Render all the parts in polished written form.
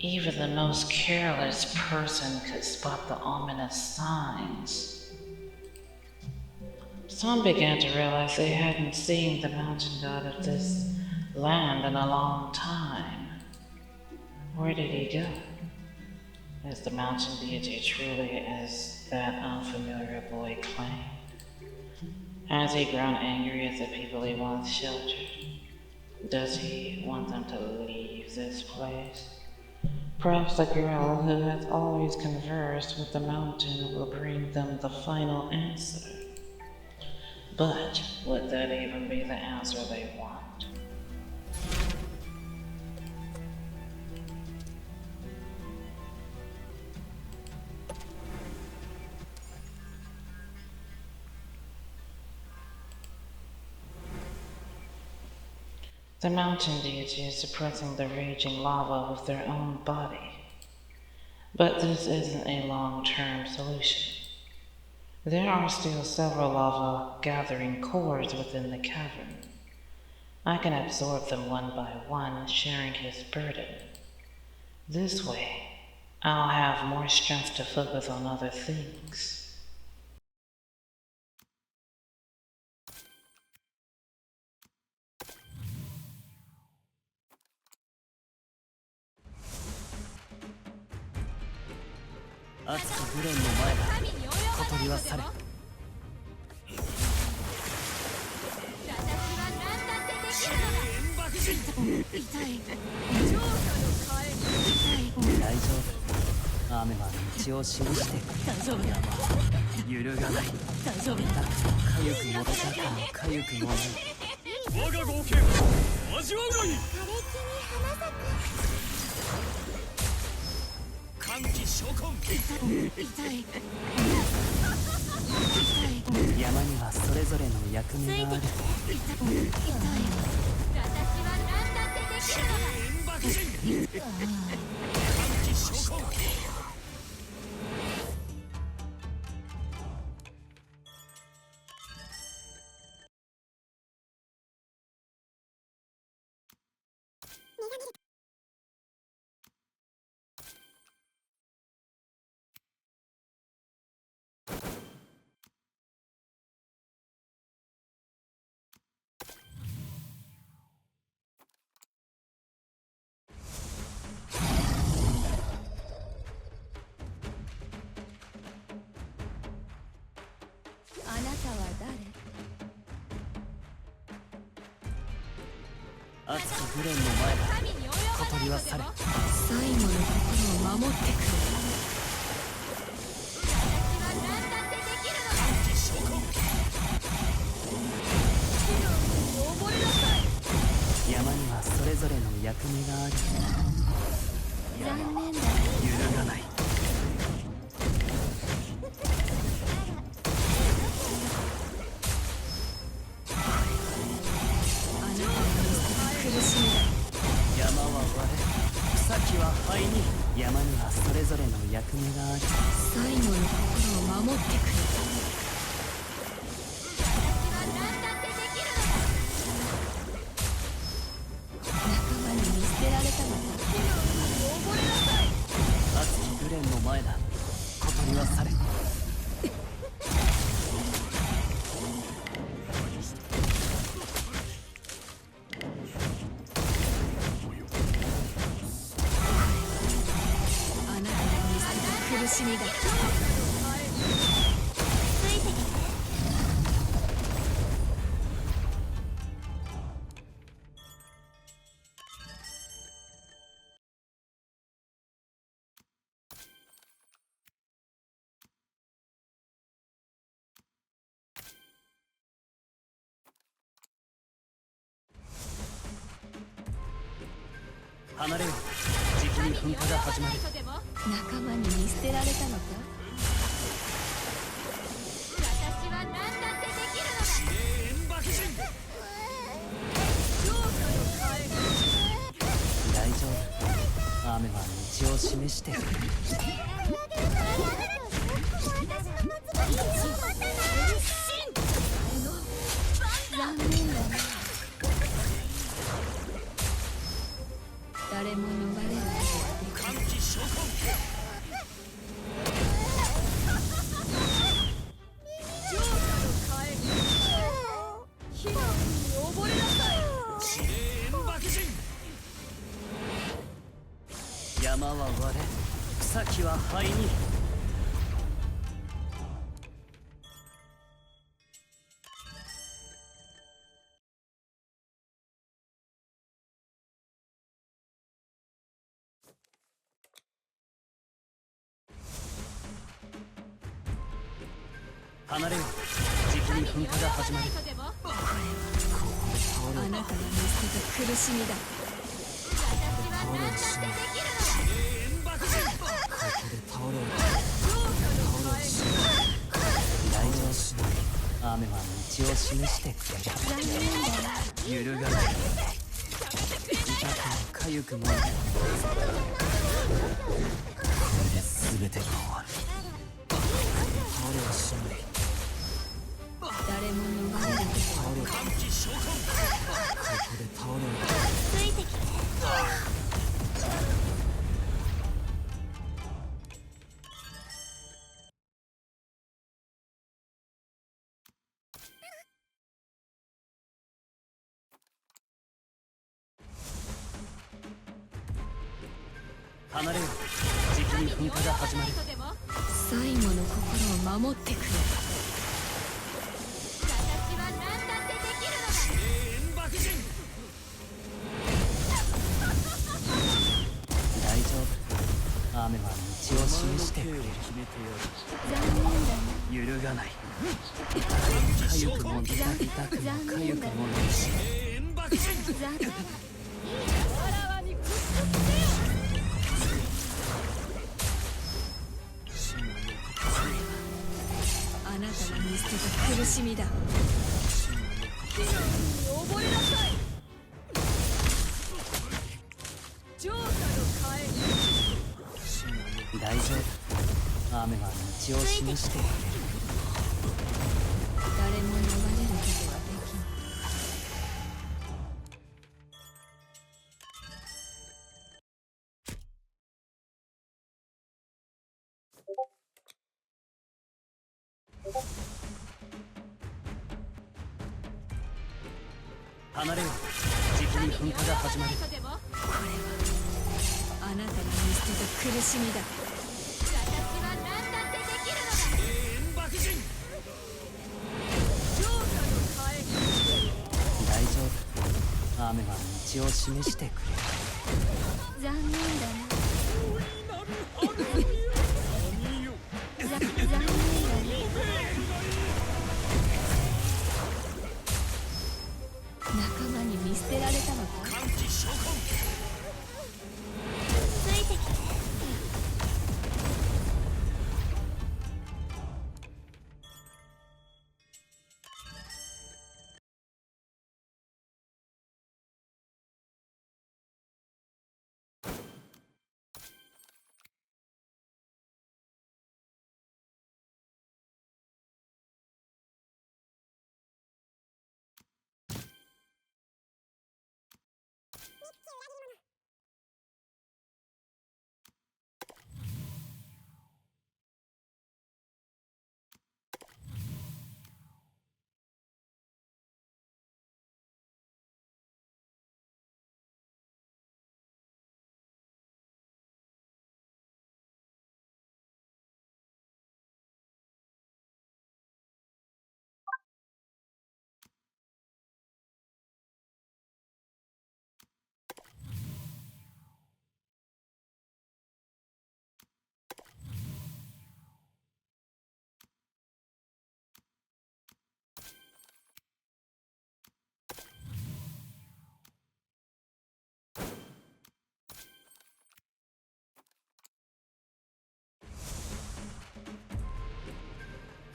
Even the most careless person could spot the ominous signs. Some began to realize they hadn't seen the mountain god of this land in a long time. Where did he go? Is the mountain deity truly as that unfamiliar boy claimed? Has he grown angry at the people he once sheltered? Does he want them to leave this place? Perhaps the girl who has always conversed with the mountain will bring them the final answer. But would that even be the answer they want? The mountain deity is suppressing the raging lava with their own body. But this isn't a long-term solution. There are still several lava gathering cores within the cavern. I can absorb them one by one, sharing his burden. This way, I'll have more strength to focus on other things. 山は割れ、草木は灰に。離れよ、じきに噴火が始まる。これはあなたが見捨てた苦しみだ。私は何だってできるのだ。ここで倒れる。大丈夫。雨は道を示してくれる。揺るがない。痛くも痒くもない。これで全てが終わる。倒れはしない。誰も逃れる。倒れる。ここで倒れる。ついてきて。離れよ、じきに噴火が始まる。最後の心を守ってくれ。私は何だってできるのだ。大丈夫、雨は道を示してくれる。残念だね。揺るがない。かゆくも痛くもかゆくもないし。残念。あなたが見捨てた苦しみだ。地の海に溺れなさい。浄化の替え。大丈夫、雨は道を示してくれる。誰も逃れることはできない。離れよ、じきに噴火が始まる。これはあなたが見捨てた苦しみだ。私は何だってできるのだ。浄化の替え。大丈夫、雨は道を示してくれる。残念だな。残念だね。仲間に見捨てられたのか。ついてきて。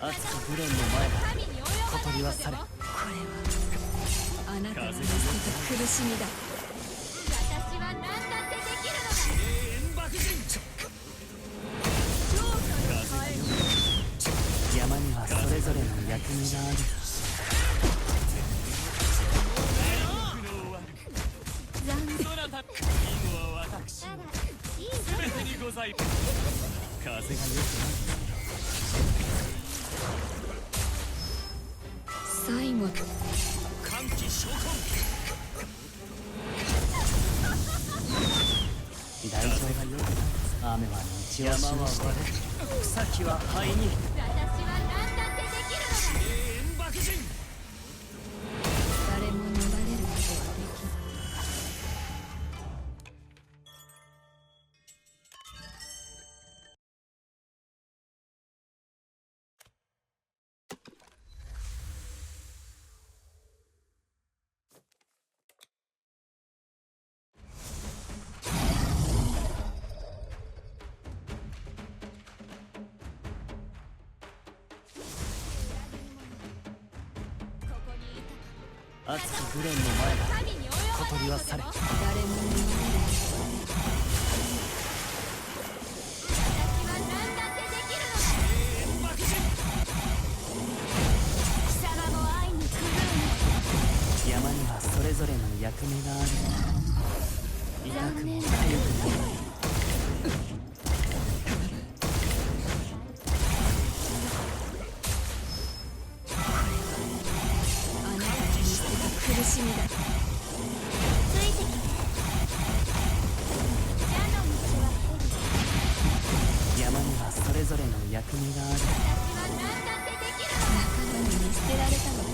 熱きグレンの前だ。小鳥は去れ。これはあなたが見捨てた苦しみだ。私は何だってできるのだ。山にはそれぞれの役目がある。残念。風が良くなった最後。歓喜召喚。大丈夫。雨は道を示して草木は灰に。私は何だってできるのだ。誰も逃れることはできない。熱きグレンの前だ。神に及ば小鳥は去れ。誰も逃れることはできない。私は何だってできるのだ。貴様も愛に狂うの。山にはそれぞれの役目がある。痛くも痒くもない。あなたが見捨てた苦しみだ。ついてきて。矢の道は蛇。山にはそれぞれの役目がある。私は何だってできるのだ。仲間に見捨てられたのだ。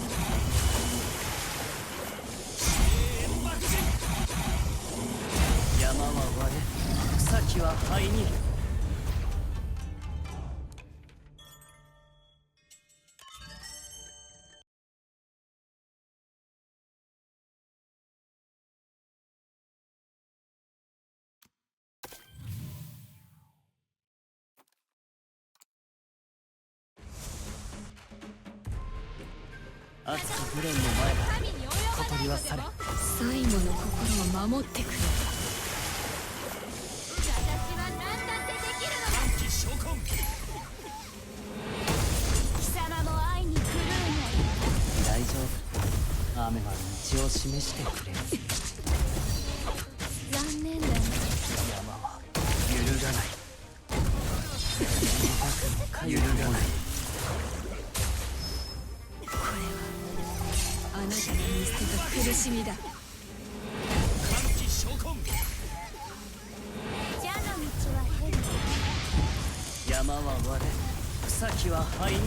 山は割れ、草木は灰に。熱きグレンの前だ。神に及ば小鳥は去れ。最後の心を守ってくれ。私は何だってできるのだ。貴様も愛に狂う大丈夫。雨は道を示してくれる。の。残念だね。山は揺るがない。痛くも揺るがない。これはあなたが見捨てた苦しみだ。蛇の道は蛇。山は割れ、草木は灰に。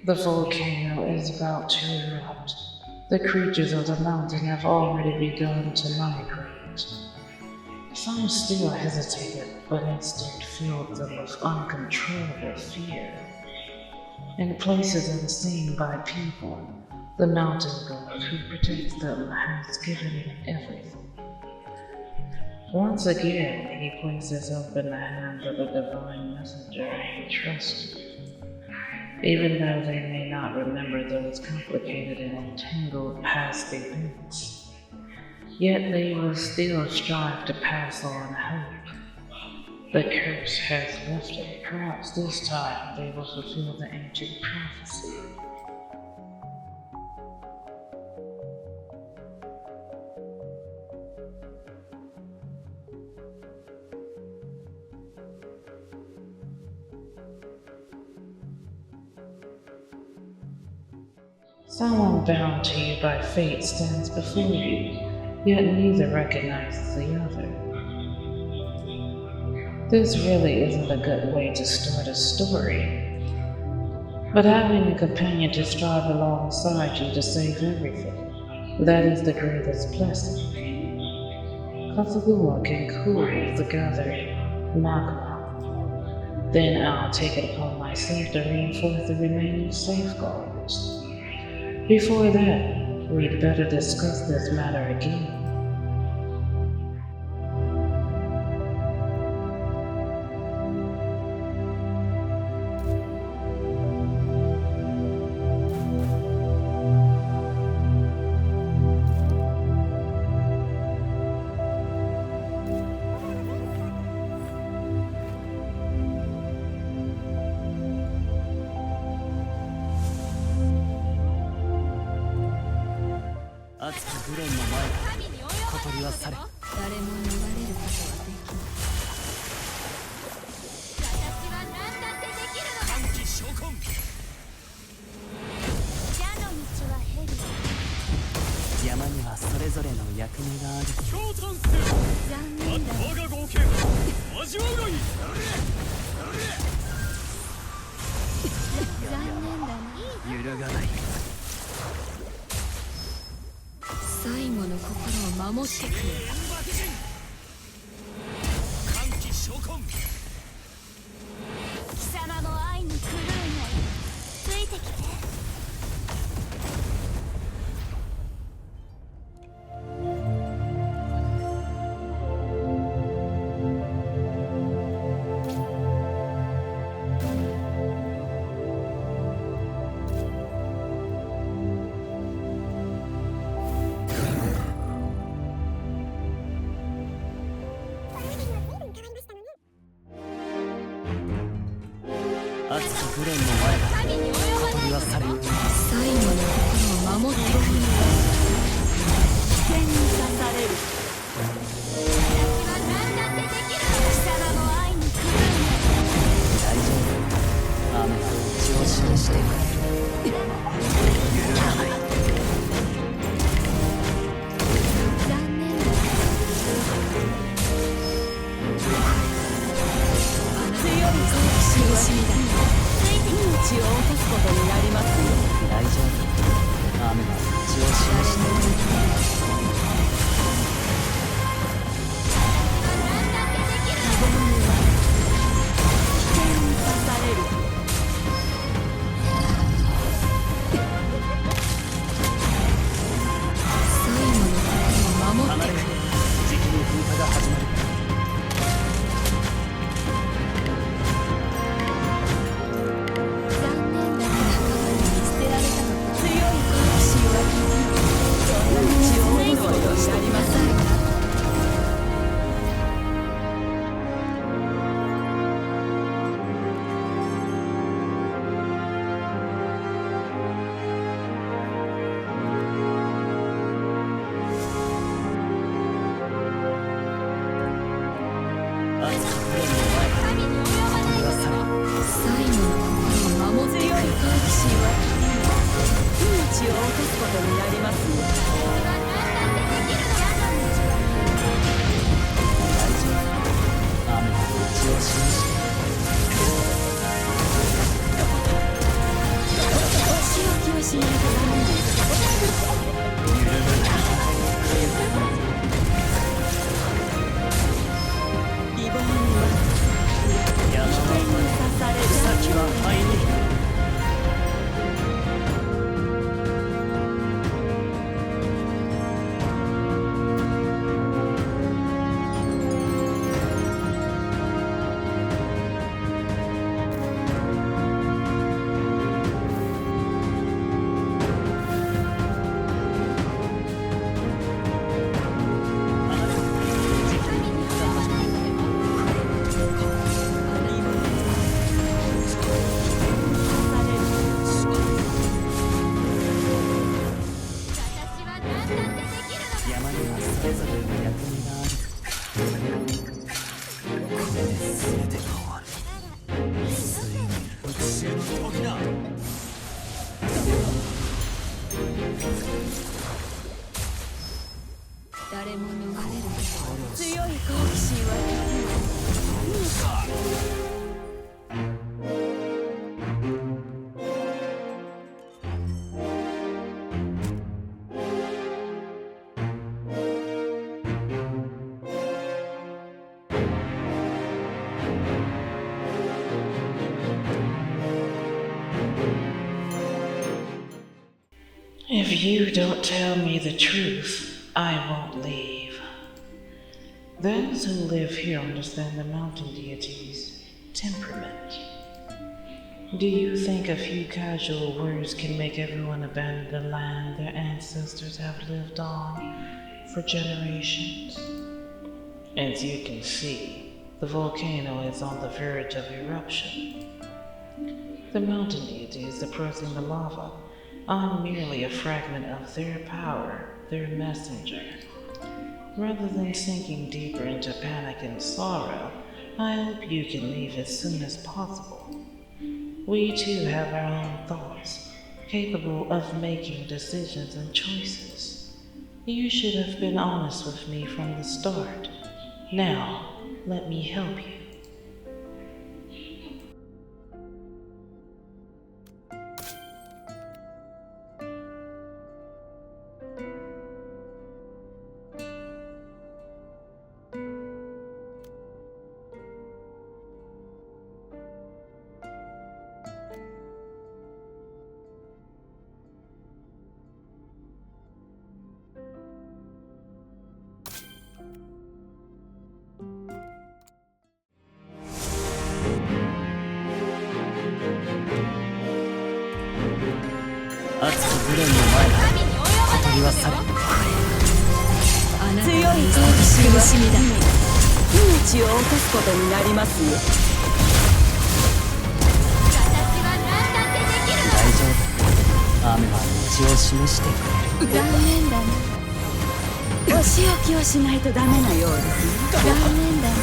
The volcano is about to erupt. The creatures of the mountain have already begun to migrate. Some still hesitated, but instinct filled them with uncontrollable fear. In places unseen by people, the mountain god who protects them has given them everything. Once again, he places hope in the hands of a divine messenger he trusted. Even though they may not remember those complicated and entangled past events, yet they will still strive to pass on hope. The curse has lifted. Perhaps this time they will fulfill the ancient prophecy. Someone bound to you by fate stands before you, yet neither recognizes the other. This really isn't a good way to start a story. But having a companion to strive alongside you to save everything, that is the greatest blessing. Kazagua can cool the gathered magma. Then I'll take it upon myself to reinforce the remaining safeguards. Before that, we'd better discuss this matter again.山にはそれぞれの役目がある。残念だ。我が合計味わうがいい。残念だな。揺るがない。最後の心を守ってくれ。貴様の愛に狂うなりついてきて。熱きグレンの前だ。小鳥は去れ。最後の心を守ってくれ。危険に刺される。私は何だってできる。貴様の愛に狂うなり。大丈夫。雨は道を示してくれる。揺るがない。残念だ。強い好奇心だ。命を落とすことになりますよ。大丈夫。雨は道を示してくれる。希望には危険に刺される。最後の心を守ってくれ。じきに噴火が始まる。残念だが見捨てられたのか。強い好奇心はそんな道を戻すことになりません。熱きグレンの前だ。神に及ばない小鳥は去れ。最後の心を守って強い好奇心は命を落とすことになりますよ。大丈夫。雨は道を示してくれる。お仕置きをしないとダメです。揺るがない。リボンには山危険に刺される。先は灰に。If you don't tell me the truth, I won't leave. Those who live here understand the mountain deity's temperament. Do you think a few casual words can make everyone abandon the land their ancestors have lived on for generations? As you can see, the volcano is on the verge of eruption. The mountain deity is suppressing the lava. I'm merely a fragment of their power, their messenger. Rather than sinking deeper into panic and sorrow, I hope you can leave as soon as possible. We too have our own thoughts, capable of making decisions and choices. You should have been honest with me from the start. Now, let me help you.熱き無念の前だ悟りは去れ強い好奇心は君だ命を落とすことになりますよ。私は何だってできる。大丈夫。雨は道を示してくれる。残念だな。お仕置きをしないとダメなようです。残念だな。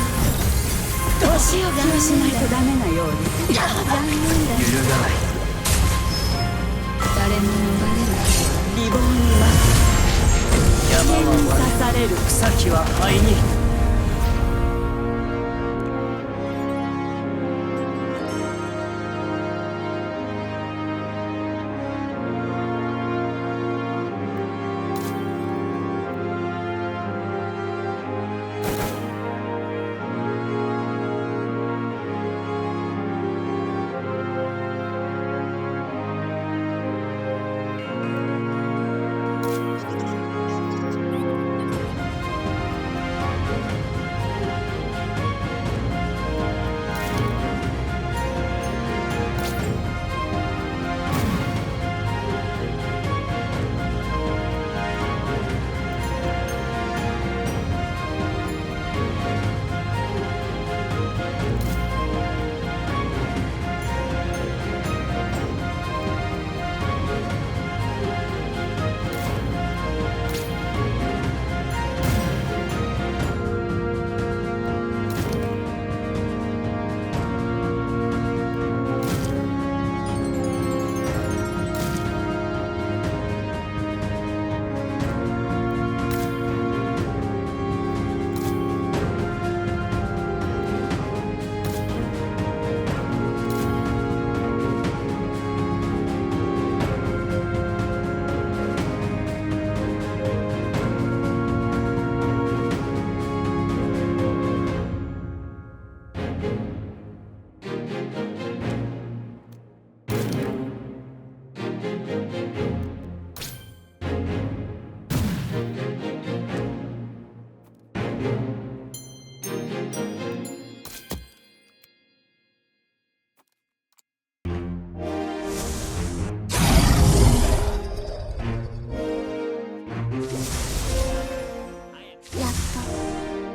お仕置きをしないとダメなようです。残念だな。揺るがない。誰も逃れるリボンに待つ。山は刺される草木は灰に。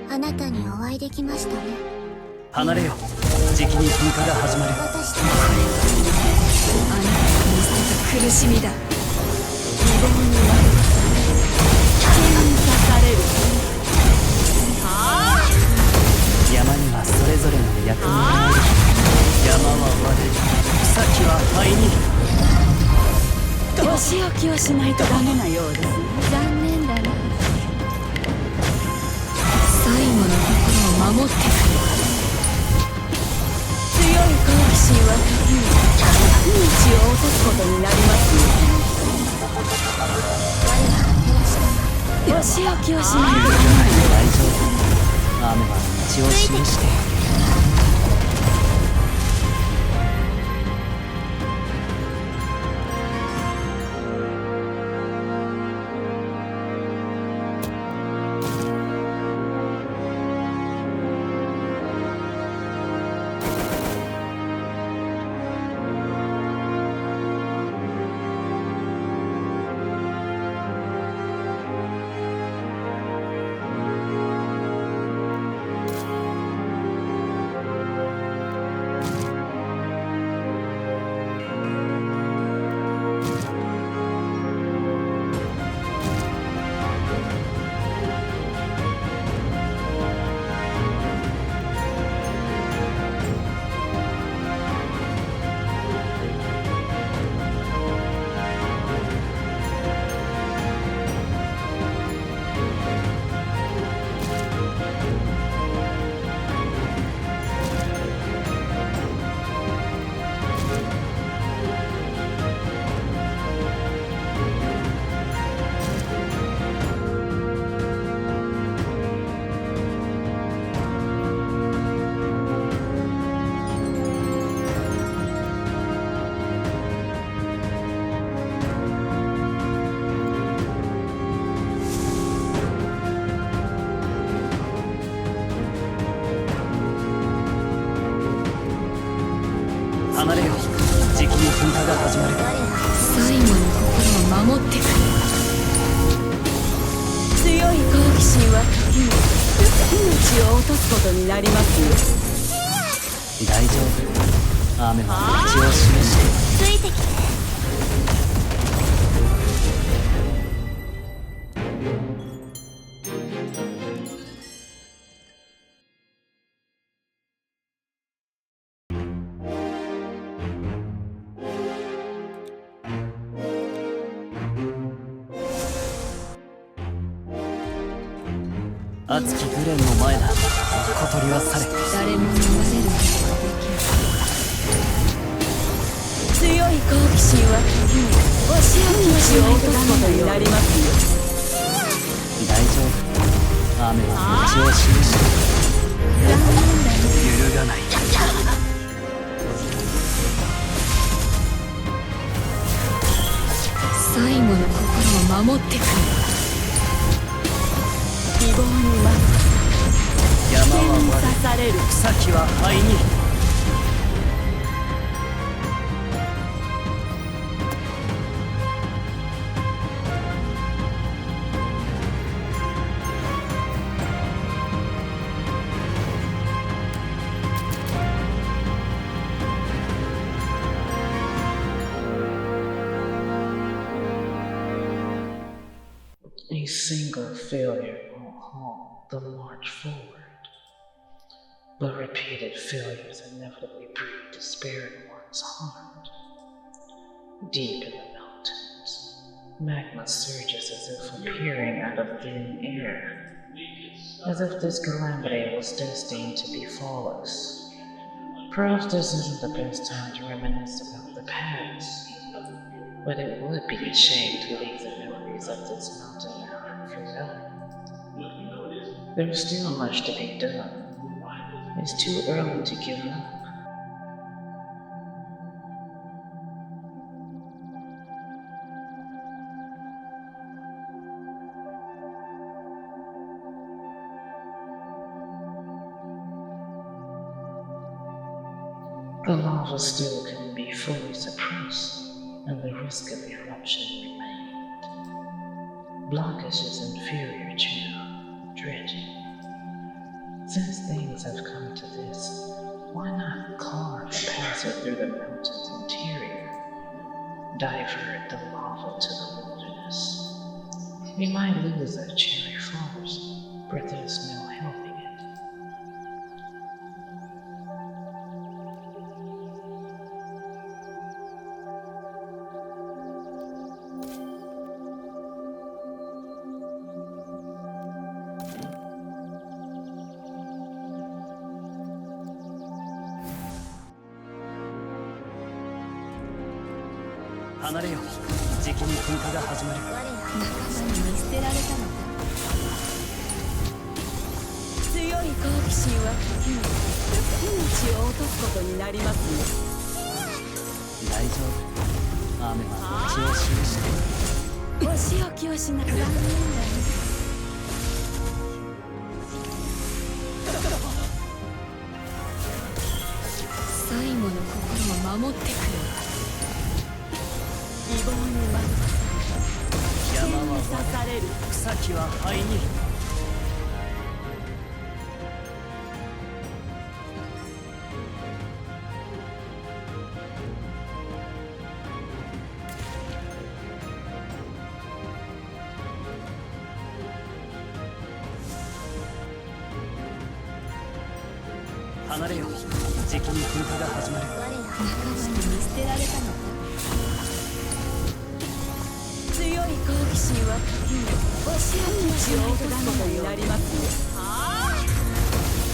あなたにお会いできましたね。離れよ。じきに噴火が始まる。私とあなたが見せた苦しみだ。リボンに割る剣に刺される。山にはそれぞれの役目がある。山は割れ、草木は灰に。お仕置きをしないとダメなようですね。残念だな。最後の心を守ってくれ。強い好奇心は時に命を落とすことになりますよ。お仕置きをしないとダメなよう大丈夫。雨は道を示して。命を落とすことになりますよ。大丈夫。雨は道を示している。ついてきて。熱きグレンの前だ。小鳥は去れ。誰も逃れることはできない。強い好奇心は時に命を落とすことになりますよ。大丈夫。雨は道を示している。揺るがない。最後の心を守ってくれ。希望に待つ。山は刺割される。れ、草木は灰に。A single failure will halt the march forward, but repeated failures inevitably breed despair in one's heart. Deep in the mountains, magma surges as if appearing out of thin air, as if this calamity was destined to befall us. Perhaps this isn't the best time to reminisce about the past, but it would be a shame to leave the memories of this mountain now forever. There's still much to be done. It's too early to give up. The lava still couldn't be fully suppressed, and the risk of eruption remained. Blockage is inferior to dredging. Since things have come to this, why not carve a passage through the mountain's interior? Divert the lava to the wilderness. We might lose that cherry forest, but there's no helping it.離れよ。じきに噴火が始まる。仲間に見捨てられたのか。強い好奇心は時に命を落とすことになりますよ。大丈夫。雨は道を示している。お仕置きをしなく残念だね。最後の心を守ってくれ。希望に惑わされ、山は刺される。草木は灰に。離れよ。じきに噴火が始まる。仲間に見捨てられたのか。強い好奇心は時にお仕置きをしないとダメことになりますよ。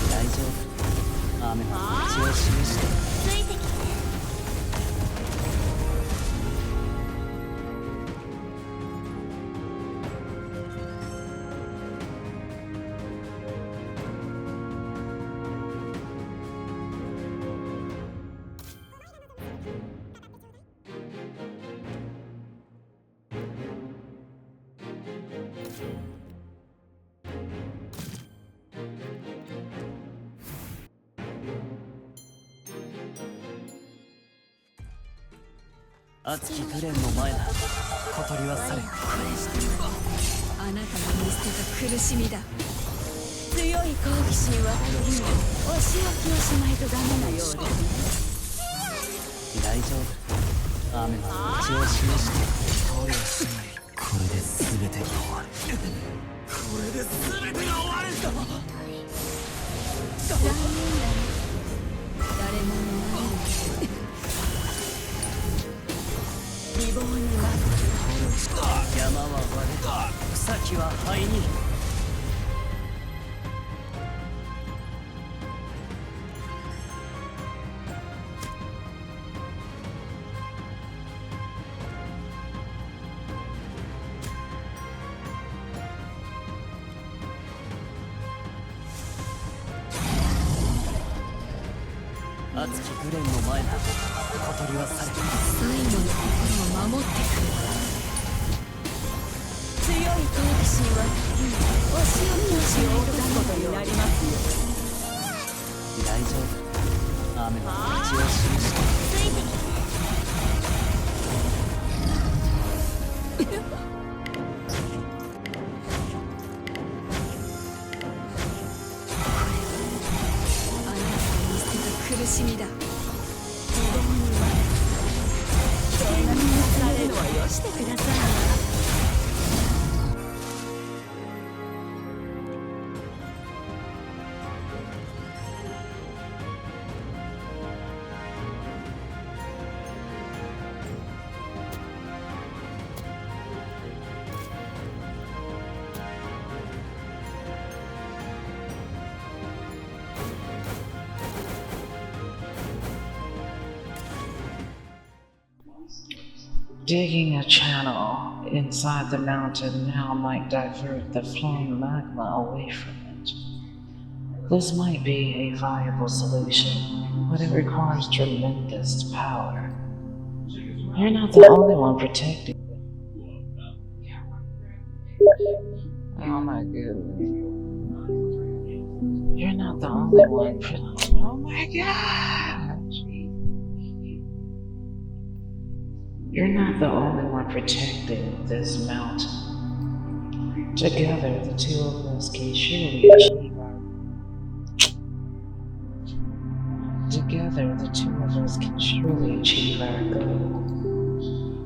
大丈夫。雨は道を示している。ついてきて。熱きグレンの前だ。小鳥は去れ。これはあなたが見捨てた苦しみだ。強いい好奇心は今お仕置きをしないとダメなようですね。大丈夫。雨は道を示して通りを進め。これで全てが終わる。これで全てが終わる。残念だね。誰もいない。希望に待つ。山は割れ、草木は灰に。熱きグレンの前だ。小鳥はされた。最後の心を守ってくれ。強い好奇心は今お仕置きをしないとダメことになりますよ。大丈夫。雨は道を示して。ついてきて。あなたに見せた苦しみだ。希望にはそんなにされるのはよしてください。Digging a channel inside the mountain now might divert the flowing magma away from it. This might be a viable solution, but it requires tremendous power. You're not the only one protecting it. Oh my goodness. You're not the only one. Oh my gosh. You're not the only one protecting this mountain. Together, the two of us can surely achieve our... Together, the two of us can surely achieve our goal.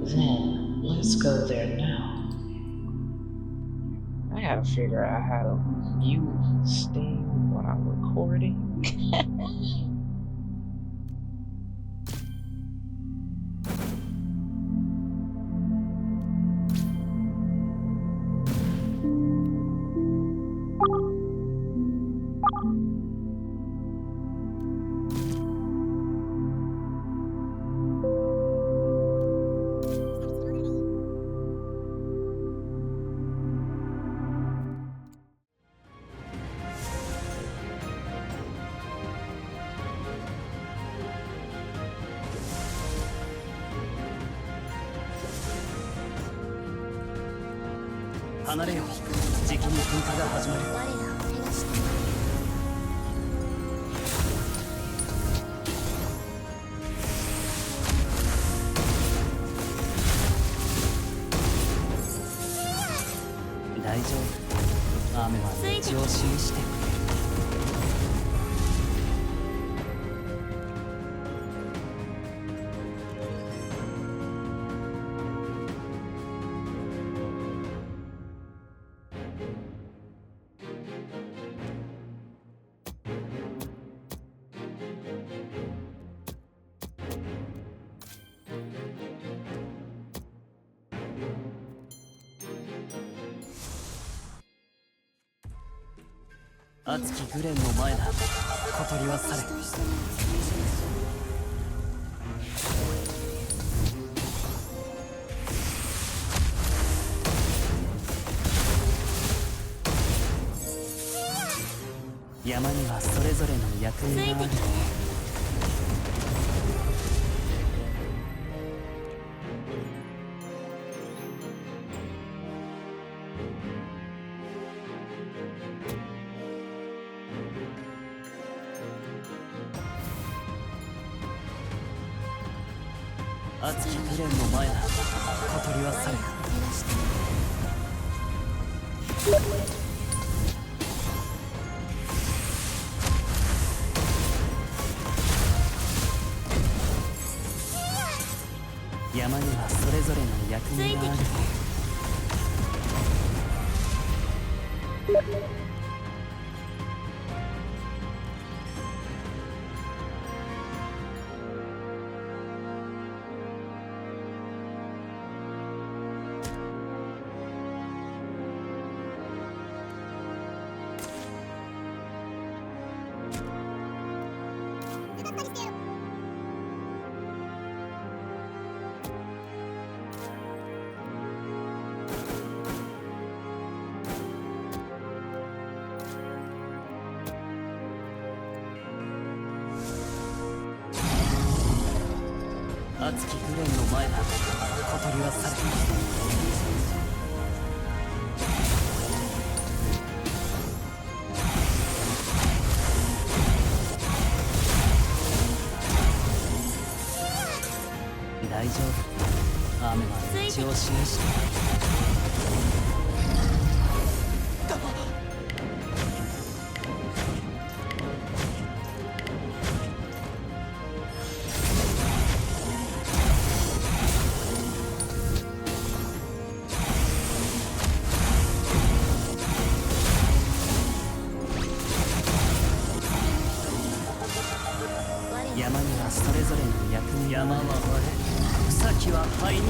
Then, let's go there now. I gotta figure out how to mute Steam when I'm recording.離れよ。じきに噴火が始まる。我らを照らして。大丈夫。雨は道を示してくれる。熱きグレンの前だ。小鳥は去れ。私と一緒に戦士です。山にはそれぞれの役目がある。熱きグレンの前だ。小鳥は去れ。照らして。熱きグレンの前だ。小鳥は去る。大丈夫。雨は道を示して。山にはそれぞれの役目。山は割れ、草木は灰に。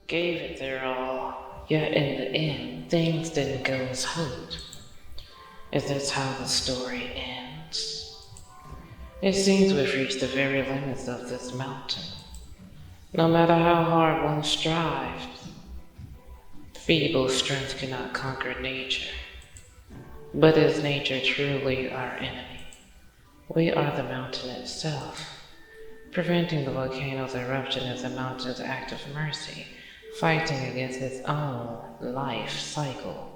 Gave it their all, yet in the end, things didn't go as hoped. Is this how the story ends? It seems we've reached the very limits of this mountain. No matter how hard one strives, feeble strength cannot conquer nature. But is nature truly our enemy? We are the mountain itself. Preventing the volcano's eruption is the mountain's act of mercy, fighting against its own life cycle.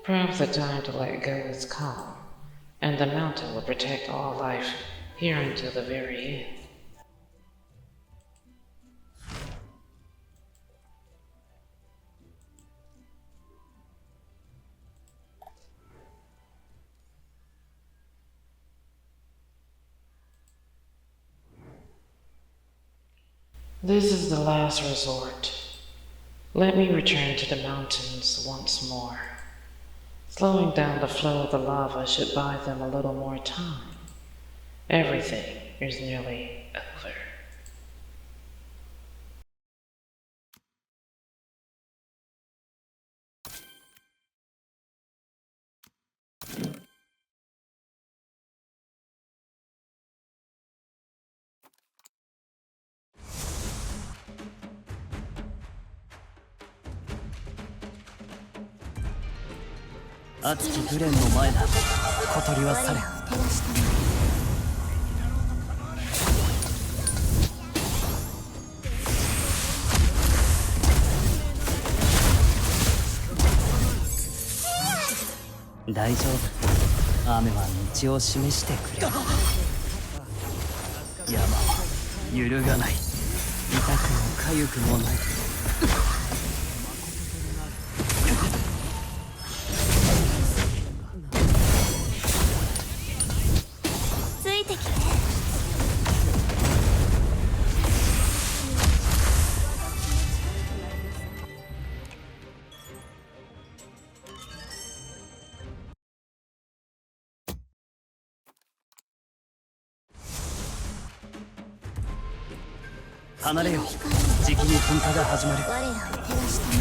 Perhaps the time to let go has come, and the mountain will protect all life here until the very end. This is the last resort. Let me return to the mountains once more. Slowing down the flow of the lava should buy them a little more time. Everything is nearly over.「熱きグレンの前だ。小鳥は去れ。」照らしたま大丈夫。雨は道を示してくれる。山は揺るがない。痛くも痒くもない。離れよ。じきに噴火が始まる。我らを照らしたま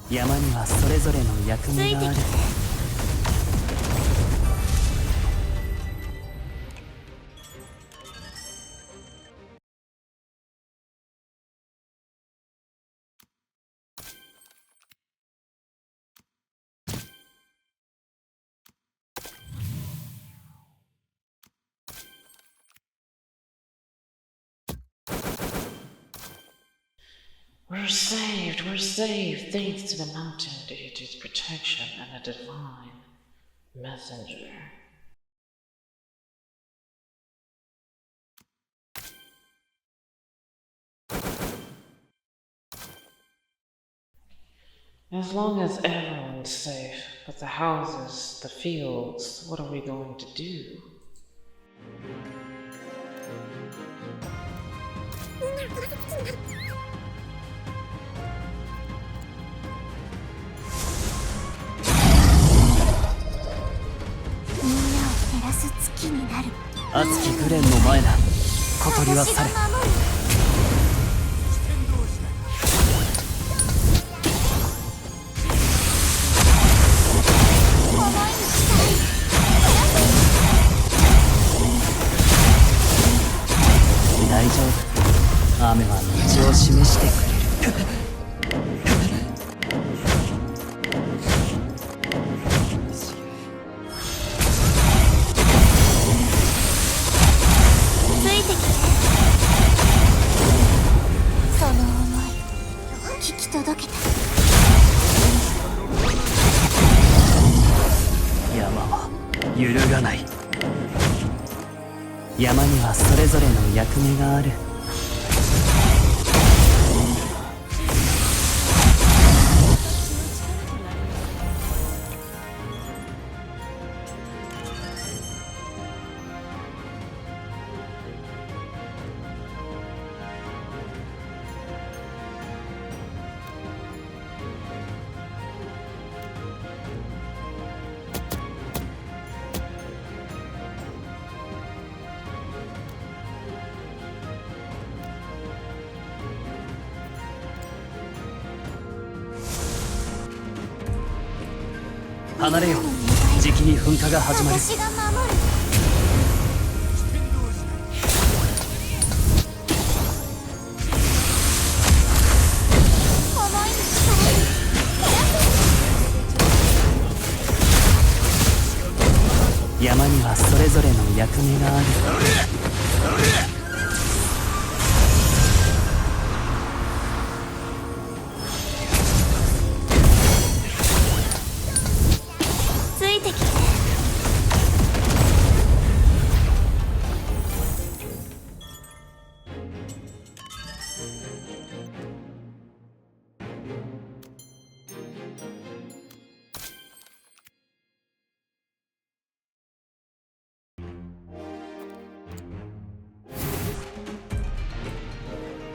山にはそれぞれの役目がある。We're saved, thanks to the mountain deity's protection and a divine messenger. As long as everyone's safe, but the houses, the fields, what are we going to do? Fukengaku 熱きグレンの前だ。小鳥は去れ。大丈夫。雨は道を示してくれる。山は揺るがない。山にはそれぞれの役目がある。離れよ。じきに噴火が始まる。私が守る。思いの力。山にはそれぞれの役目がある。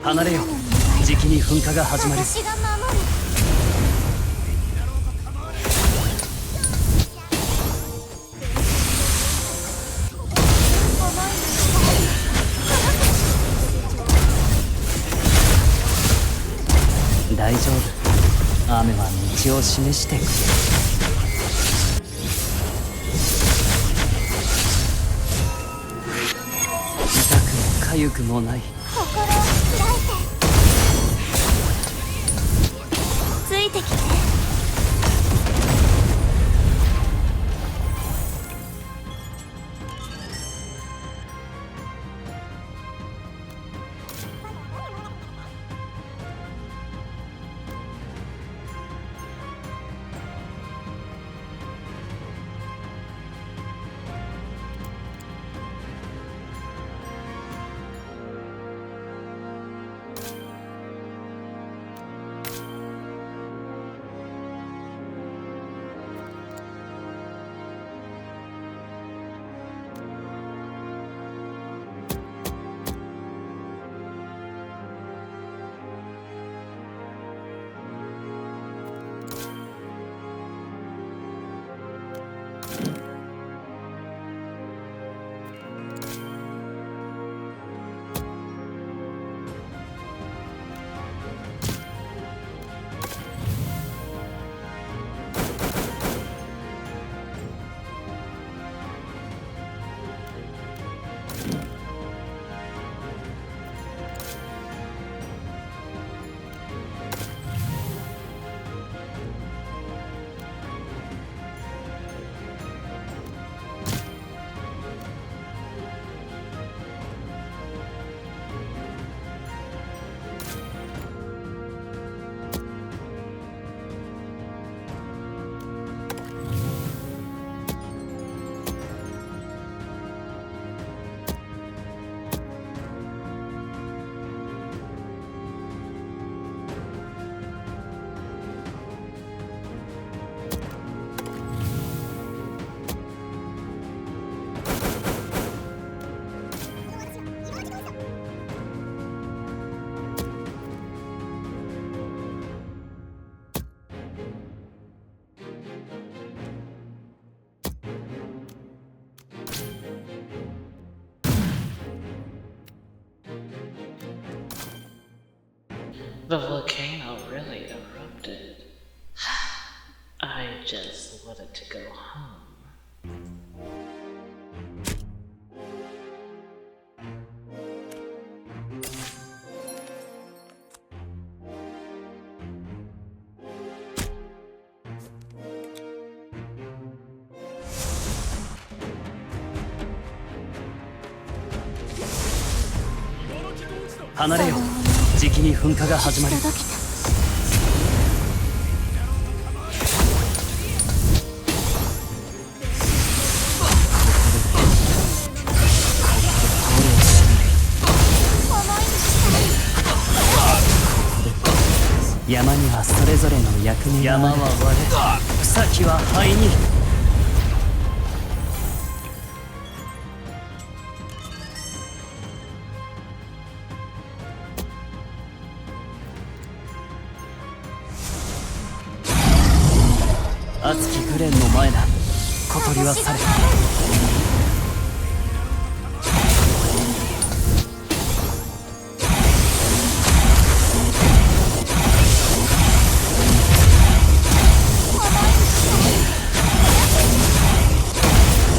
離れよ。じきに噴火が始まる。私が守る。大丈夫。雨は道を示してくれる。痛くも痒くもない。心を開いて。ついてきて。The volcano really erupted. I just wanted to go home.離れよう。じきに噴火が始まる。届けた。山にはそれぞれの役目がある。山は割れ、草木は灰に。熱きグレンの前だ。小鳥は去れ。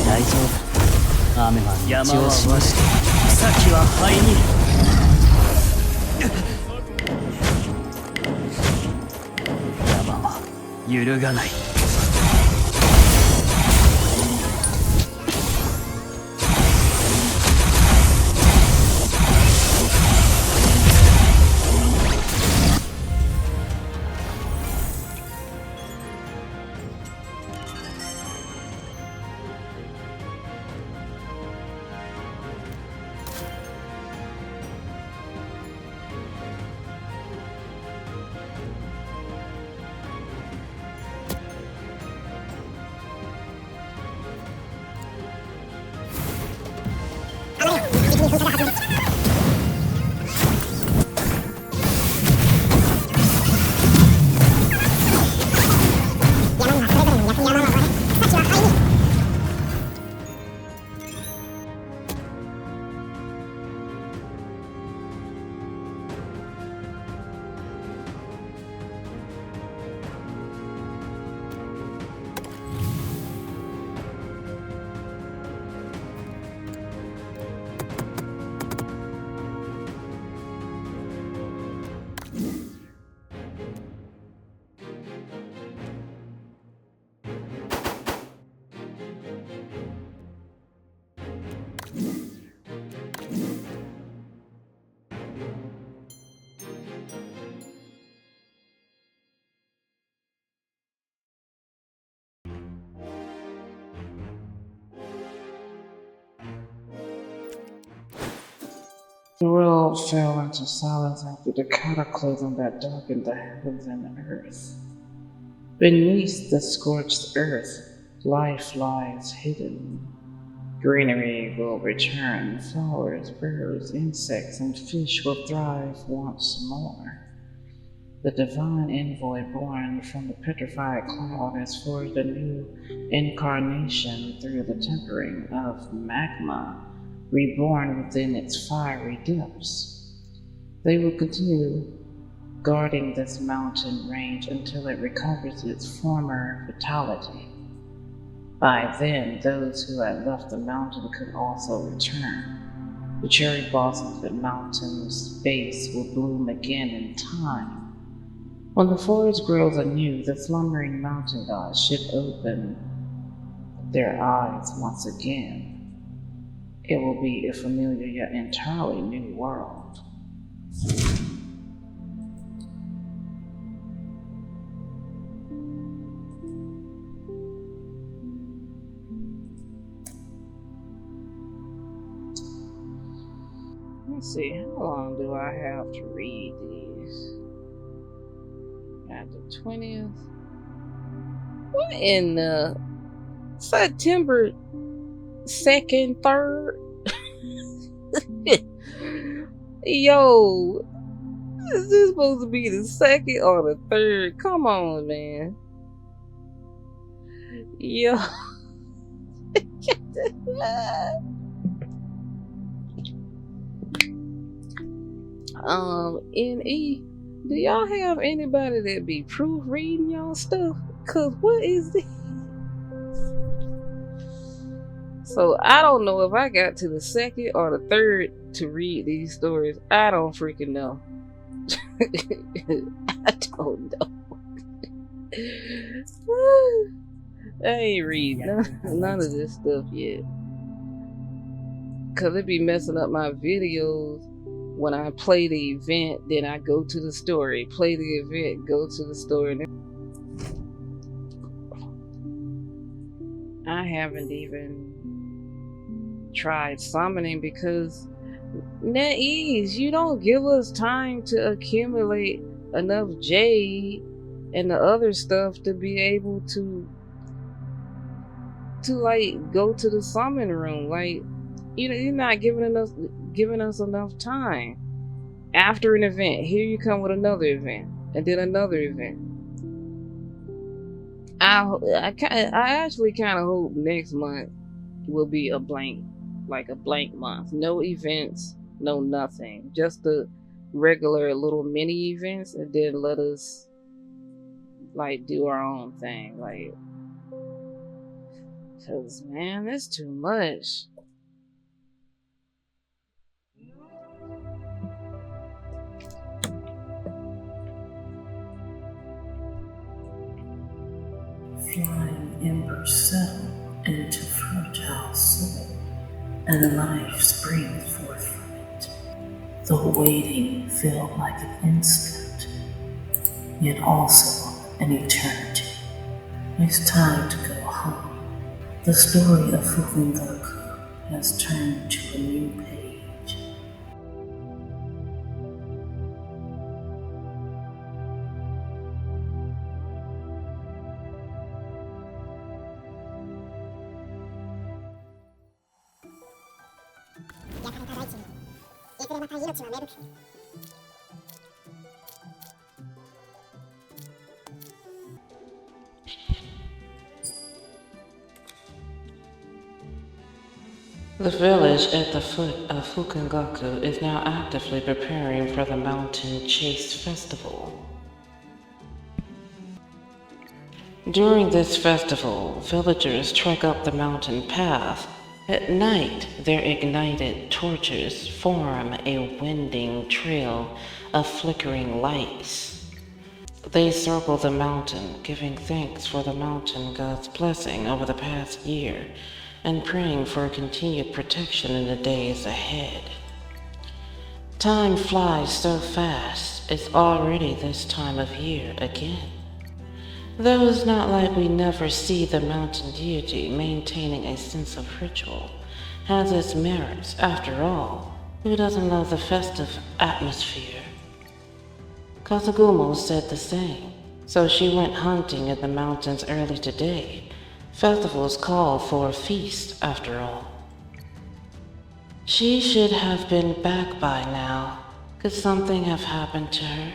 大丈夫。雨は道を示して、草木は灰に。山は揺るがない。The world fell into silence after the cataclysm that darkened the heavens and the earth. Beneath the scorched earth, life lies hidden. Greenery will return, flowers, birds, insects, and fish will thrive once more. The divine envoy born from the petrified cloud has forged a new incarnation through the tempering of magma, reborn within its fiery depths. They will continue guarding this mountain range until it recovers its former vitality. By then, those who had left the mountain could also return. The cherry blossoms of the mountain's base will bloom again in time. When the forest grows anew, the slumbering mountain gods should open their eyes once again. It will be a familiar yet entirely new world. Let's see, how long do I have to read these? At the 20th? What in the September 2nd, 3rd? Yo, is this supposed to be the 2nd or the 3rd? Come on, man. Yo. NE. Do y'all have anybody that be proofreading y'all stuff? Cause what is this? So I don't know if I got to the second or the third to read these stories. I don't freaking know. I don't know. I ain't read none of this stuff yet. Cause it be messing up my videos when I play the event, then I go to the story. Play the event, go to the story. I haven't even tried summoning because NetEase, you don't give us time to accumulate enough jade and the other stuff to be able to like go to the summon room. Like, you know, you're not giving us enough time. After an event, here you come with another event, and then another event. I actually kind of hope next month will be a blank month. No events, no nothing. Just the regular little mini events, and then let us like do our own thing. Like, cause man, that's too much. Flying embers settle into fertile soil, and a life springs forth from it. The waiting felt like an instant, yet also an eternity. It's time to go home. The story of Fukengaku has turned to a new page. The village at the foot of Fukengaku is now actively preparing for the Mountain Chase Festival. During this festival, villagers trek up the mountain path. At night, their ignited torches form a winding trail of flickering lights. They circle the mountain, giving thanks for the mountain god's blessing over the past year, and praying for continued protection in the days ahead. Time flies so fast, it's already this time of year again. Though it's not like we never see the mountain deity maintaining a sense of ritual, has its merits after all. Who doesn't love the festive atmosphere? Kazugumo said the same, so she went hunting in the mountains early today. Festivals call for a feast, after all. She should have been back by now. Could something have happened to her?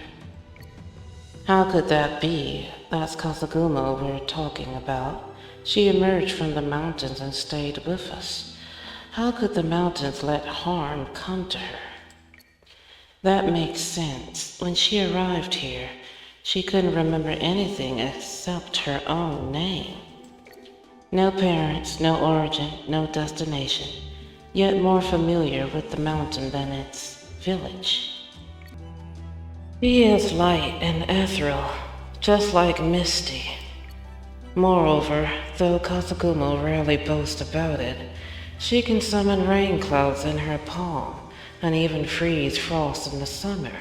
How could that be? That's Kazugumo we're talking about. She emerged from the mountains and stayed with us. How could the mountains let harm come to her? That makes sense. When she arrived here, she couldn't remember anything except her own name. No parents, no origin, no destination, yet more familiar with the mountain than its village. He is light and ethereal, just like Misty. Moreover, though Kazugumo rarely boasts about it, she can summon rain clouds in her palm and even freeze frost in the summer.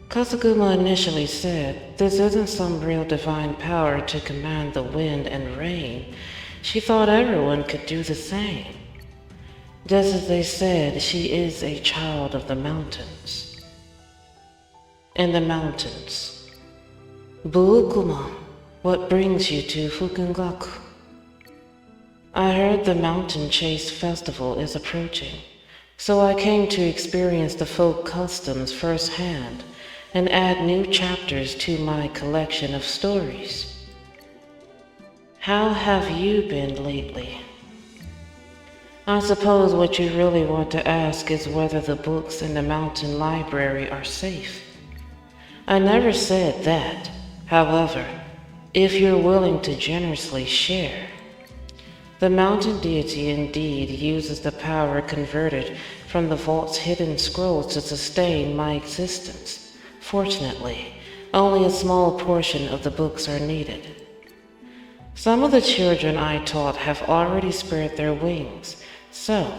Kazugumo initially said this isn't some real divine power to command the wind and rain. She thought everyone could do the same. Just as they said, she is a child of the mountains. In the mountains. Buukuma, what brings you to Fukengaku? I heard the Mountain Chase Festival is approaching, so I came to experience the folk customs firsthand and add new chapters to my collection of stories. How have you been lately? I suppose what you really want to ask is whether the books in the mountain library are safe. I never said that. However, if you're willing to generously share, the mountain deity indeed uses the power converted from the vault's hidden scrolls to sustain my existence. Fortunately, only a small portion of the books are needed. Some of the children I taught have already spread their wings, so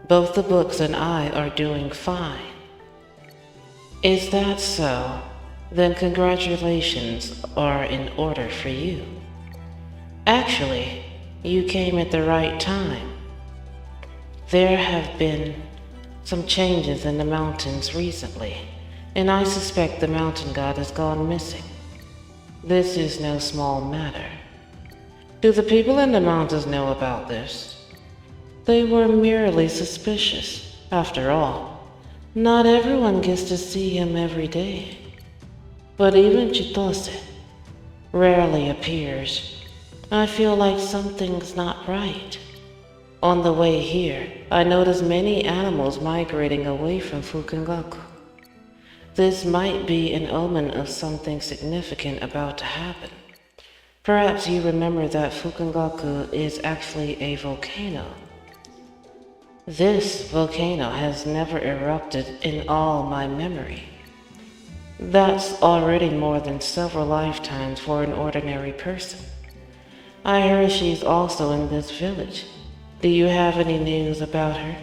both the books and I are doing fine. Is that so? Then congratulations are in order for you. Actually, you came at the right time. There have been some changes in the mountains recently, and I suspect the mountain god has gone missing. This is no small matter. Do the people in the mountains know about this? They were merely suspicious. After all, not everyone gets to see him every day. But even Chitose rarely appears. I feel like something's not right. On the way here, I noticed many animals migrating away from Fukengaku. This might be an omen of something significant about to happen. Perhaps you remember that Fukengaku is actually a volcano. This volcano has never erupted in all my memory. That's already more than several lifetimes for an ordinary person. I heard she's also in this village. Do you have any news about her?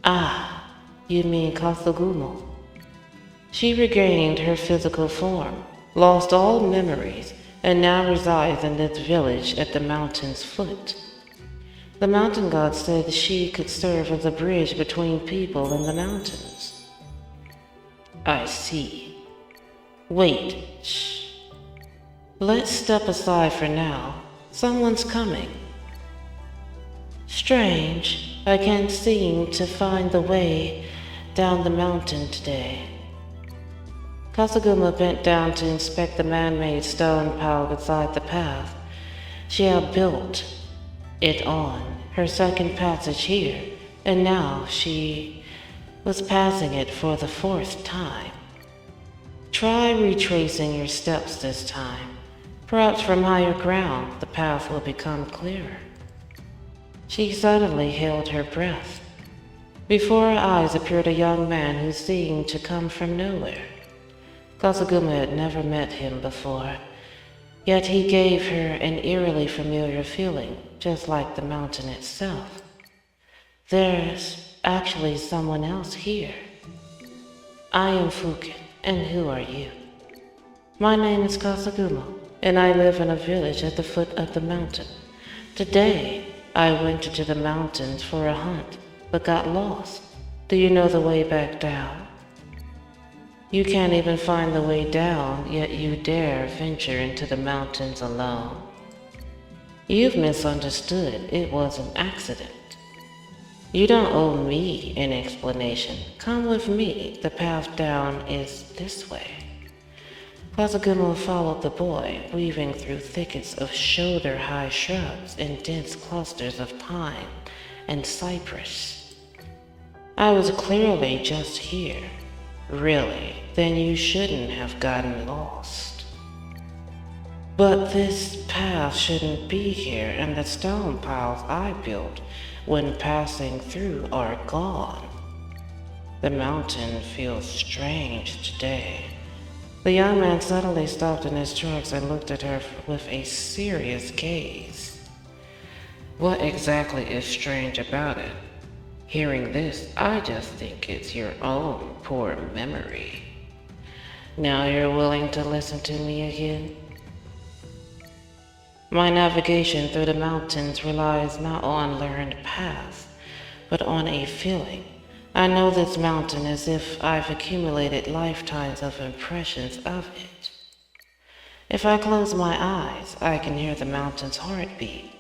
Ah, you mean Kasugumo. She regained her physical form, lost all memories, and now resides in this village at the mountain's foot. The mountain god said she could serve as a bridge between people and the mountains. I see. Wait, shh. Let's step aside for now. Someone's coming. Strange, I can't seem to find the way down the mountain today. Kasaguma bent down to inspect the man-made stone pile beside the path. She had built it on her second passage here, and now she was passing it for the fourth time. Try retracing your steps this time. Perhaps from higher ground, the path will become clearer. She suddenly held her breath. Before her eyes appeared a young man who seemed to come from nowhere. Kasaguma had never met him before, yet he gave her an eerily familiar feeling, just like the mountain itself. There's actually someone else here. I am Fuken, and who are you? My name is Kasaguma, and I live in a village at the foot of the mountain. Today, I went into the mountains for a hunt, but got lost. Do you know the way back down? You can't even find the way down, yet you dare venture into the mountains alone. You've misunderstood. It was an accident. You don't owe me an explanation. Come with me. The path down is this way. Kasaguma followed the boy, weaving through thickets of shoulder-high shrubs and dense clusters of pine and cypress. I was clearly just here. Really? Then you shouldn't have gotten lost. But this path shouldn't be here, and the stone piles I built when passing through are gone. The mountain feels strange today. The young man suddenly stopped in his tracks and looked at her with a serious gaze. What exactly is strange about it? Hearing this, I just think it's your own poor memory. Now you're willing to listen to me again? My navigation through the mountains relies not on learned paths, but on a feeling. I know this mountain as if I've accumulated lifetimes of impressions of it. If I close my eyes, I can hear the mountain's heartbeat.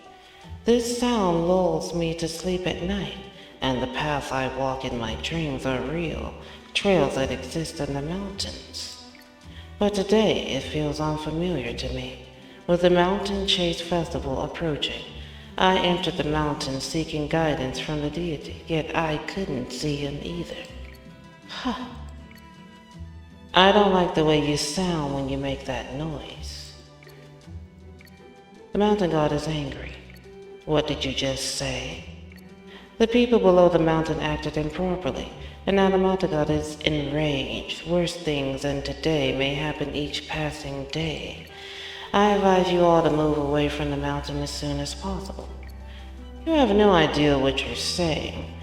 This sound lulls me to sleep at night, and the paths I walk in my dreams are real, trails that exist in the mountains. But today it feels unfamiliar to me. With the Mountain Chase Festival approaching, I entered the mountain seeking guidance from the deity, yet I couldn't see him either. I don't like the way you sound when you make that noise. The mountain god is angry. What did you just say? The people below the mountain acted improperly, and now the mountain god is enraged. Worse things than today may happen each passing day. I advise you all to move away from the mountain as soon as possible. You have no idea what you're saying.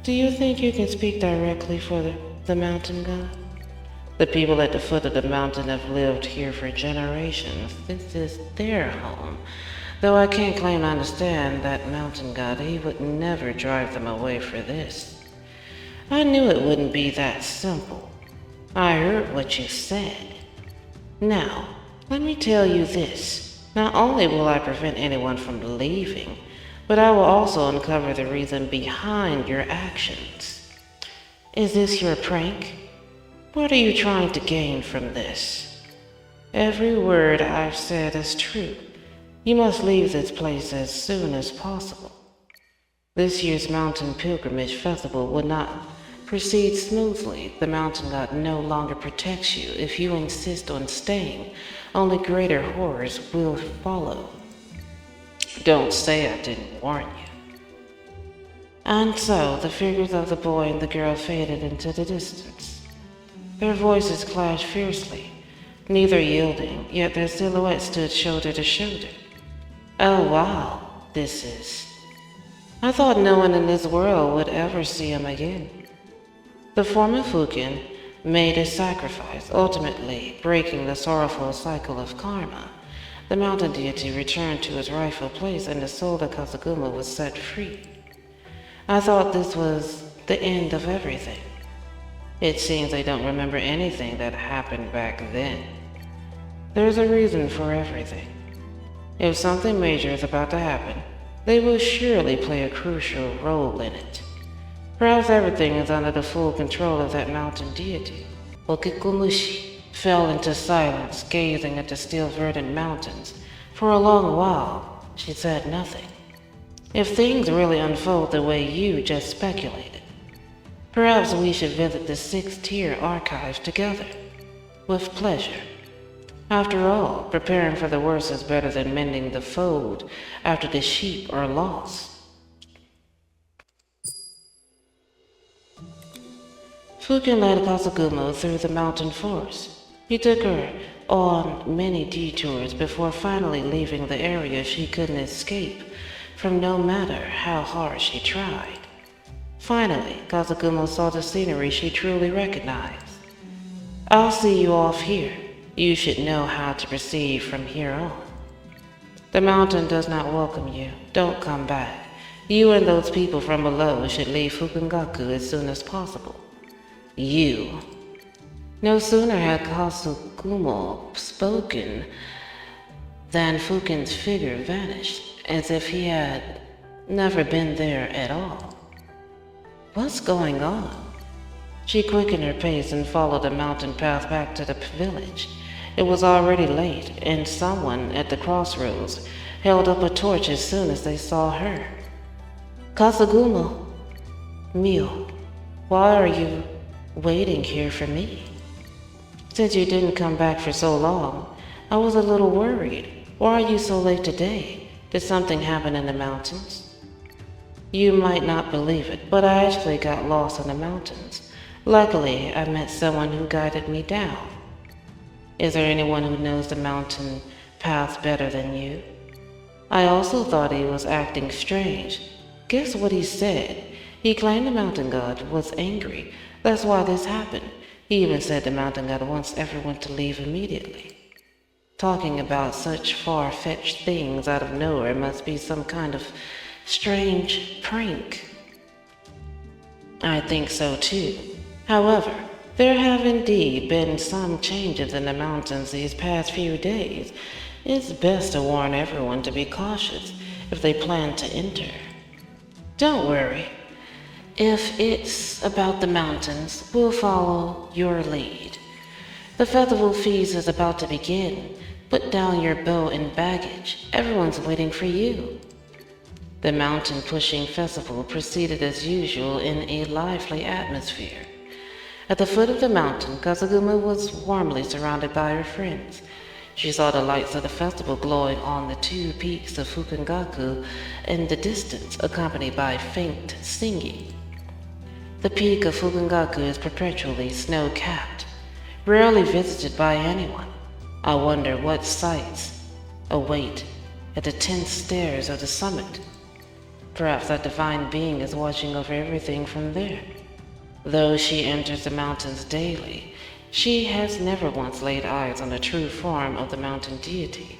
Do you think you can speak directly for the mountain god? The people at the foot of the mountain have lived here for generations. This is their home. Though I can't claim to understand that mountain god, he would never drive them away for this. I knew it wouldn't be that simple. I heard what you said. Now, let me tell you this. Not only will I prevent anyone from leaving, but I will also uncover the reason behind your actions. Is this your prank? What are you trying to gain from this? Every word I've said is true. You must leave this place as soon as possible. This year's mountain pilgrimage festival will not proceed smoothly. The mountain god no longer protects you. If you insist on staying, only greater horrors will follow. Don't say I didn't warn you. And so, the figures of the boy and the girl faded into the distance. Their voices clashed fiercely, neither yielding, yet their silhouettes stood shoulder to shoulder. Oh wow, this is... I thought no one in this world would ever see him again. The former Fuken made a sacrifice, ultimately breaking the sorrowful cycle of karma. The mountain deity returned to its rightful place and the soul of Kasaguma was set free. I thought this was the end of everything. It seems they don't remember anything that happened back then. There's a reason for everything. If something major is about to happen, they will surely play a crucial role in it. Perhaps everything is under the full control of that mountain deity. Okikumushi fell into silence, gazing at the still verdant mountains. For a long while, she said nothing. If things really unfold the way you just speculated, perhaps we should visit the 6th tier archives together. With pleasure. After all, preparing for the worst is better than mending the fold after the sheep are lost. Fuken led Kasaguma through the mountain forest. He took her on many detours before finally leaving the area she couldn't escape from no matter how hard she tried. Finally, Kasaguma saw the scenery she truly recognized. I'll see you off here. You should know how to proceed from here on. The mountain does not welcome you. Don't come back. You and those people from below should leave Fukengaku as soon as possible. You. No sooner had Kasaguma spoken than Fuken's figure vanished, as if he had never been there at all. What's going on? She quickened her pace and followed the mountain path back to the village. It was already late, and someone at the crossroads held up a torch as soon as they saw her. Kasaguma, Mio, why are you waiting here for me? Since you didn't come back for so long, I was a little worried. Why are you so late today? Did something happen in the mountains? You might not believe it, but I actually got lost in the mountains. Luckily, I met someone who guided me down. Is there anyone who knows the mountain paths better than you? I also thought he was acting strange. Guess what he said? He claimed the mountain god was angry. That's why this happened. He even said the mountain god wants everyone to leave immediately. Talking about such far-fetched things out of nowhere must be some kind of strange prank. I think so too. However, there have indeed been some changes in the mountains these past few days. It's best to warn everyone to be cautious if they plan to enter. Don't worry. If it's about the mountains, we'll follow your lead. The festival feast is about to begin. Put down your bow and baggage. Everyone's waiting for you. The mountain pushing festival proceeded as usual in a lively atmosphere. At the foot of the mountain, Kazuguma was warmly surrounded by her friends. She saw the lights of the festival glowing on the 2 peaks of Fukengaku in the distance, accompanied by faint singing. The peak of Fukengaku is perpetually snow-capped, rarely visited by anyone. I wonder what sights await at the 10 stairs of the summit. Perhaps that divine being is watching over everything from there. Though she enters the mountains daily, she has never once laid eyes on the true form of the mountain deity.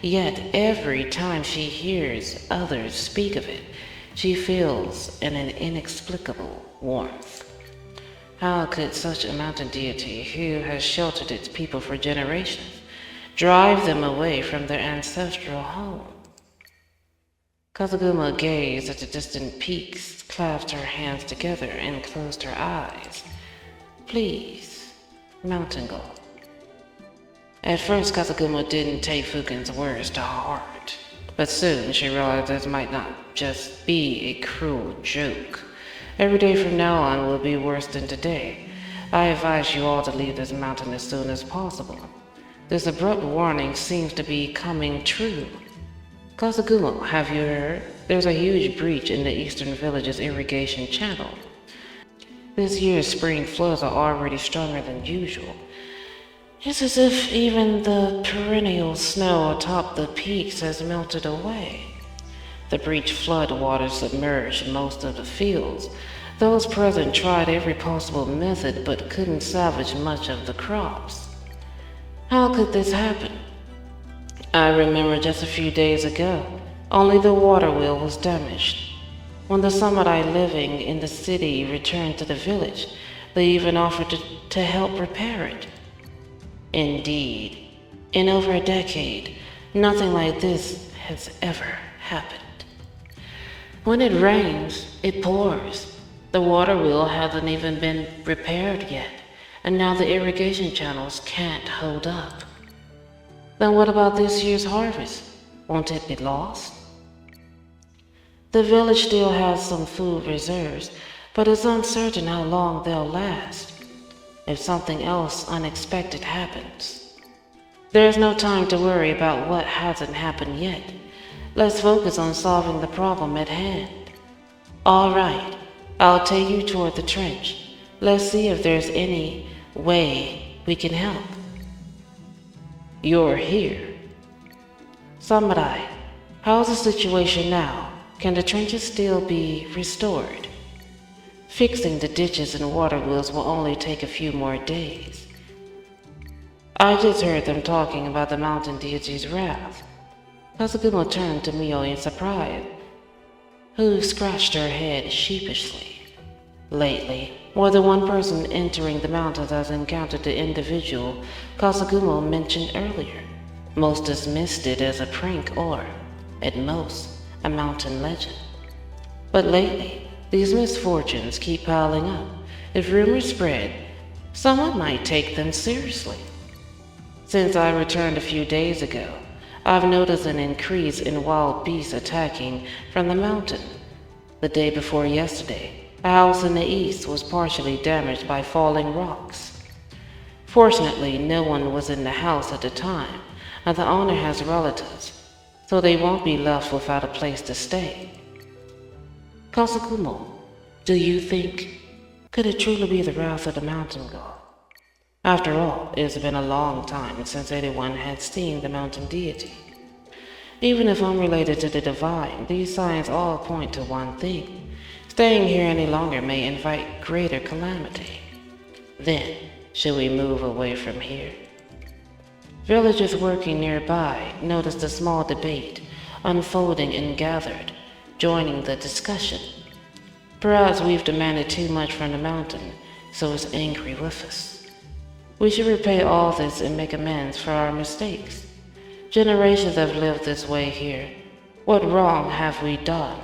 Yet every time she hears others speak of it, she feels an inexplicable warmth. How could such a mountain deity, who has sheltered its people for generations, drive them away from their ancestral home? Kazuguma gazed at the distant peaks, clasped her hands together, and closed her eyes. Please, mountain god. At first, Kazuguma didn't take Fuken's words to heart, but soon she realized this might not just be a cruel joke. Every day from now on will be worse than today. I advise you all to leave this mountain as soon as possible. This abrupt warning seems to be coming true. Kazuguma, have you heard? There's a huge breach in the eastern village's irrigation channel. This year's spring floods are already stronger than usual. It's as if even the perennial snow atop the peaks has melted away. The breach flood waters submerged most of the fields. Those present tried every possible method but couldn't salvage much of the crops. How could this happen? I remember just a few days ago, only the water wheel was damaged. When the samurai living in the city returned to the village, they even offered to help repair it. Indeed, in over a decade, nothing like this has ever happened. When it rains, it pours. The water wheel hasn't even been repaired yet, and now the irrigation channels can't hold up. Then what about this year's harvest? Won't it be lost? The village still has some food reserves, but it's uncertain how long they'll last. If something else unexpected happens. There's no time to worry about what hasn't happened yet. Let's focus on solving the problem at hand. All right, I'll take you toward the trench. Let's see if there's any way we can help. You're here. Samurai, how's the situation now? Can the trenches still be restored? Fixing the ditches and water wheels will only take a few more days. I just heard them talking about the mountain deity's wrath. Kazuguma turned to Mio in surprise, who scratched her head sheepishly. Lately, more than one person entering the mountains has encountered the individual Kazuguma mentioned earlier. Most dismissed it as a prank or, at most, a mountain legend. But lately, these misfortunes keep piling up. If rumors spread, someone might take them seriously. Since I returned a few days ago, I've noticed an increase in wild beasts attacking from the mountain. The day before yesterday, a house in the east was partially damaged by falling rocks. Fortunately, no one was in the house at the time, and the owner has relatives, so they won't be left without a place to stay. Kazuguma, do you think, could it truly be the wrath of the mountain god? After all, it's been a long time since anyone had seen the mountain deity. Even if unrelated to the divine, these signs all point to one thing. Staying here any longer may invite greater calamity. Then, should we move away from here? Villagers working nearby noticed a small debate unfolding and gathered, joining the discussion. Perhaps we've demanded too much from the mountain, so it's angry with us. We should repay all this and make amends for our mistakes. Generations have lived this way here. What wrong have we done?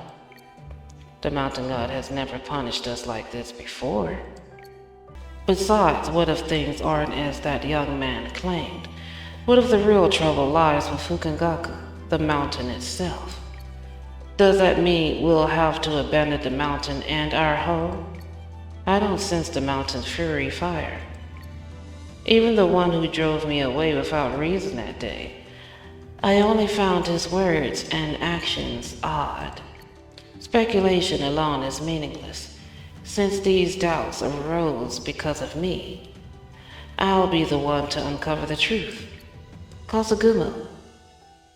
The mountain god has never punished us like this before. Besides, what if things aren't as that young man claimed? What if the real trouble lies with Fukengaku, the mountain itself? Does that mean we'll have to abandon the mountain and our home? I don't sense the mountain's fury fire. Even the one who drove me away without reason that day, I only found his words and actions odd. Speculation alone is meaningless, since these doubts arose because of me. I'll be the one to uncover the truth. Kazaguma,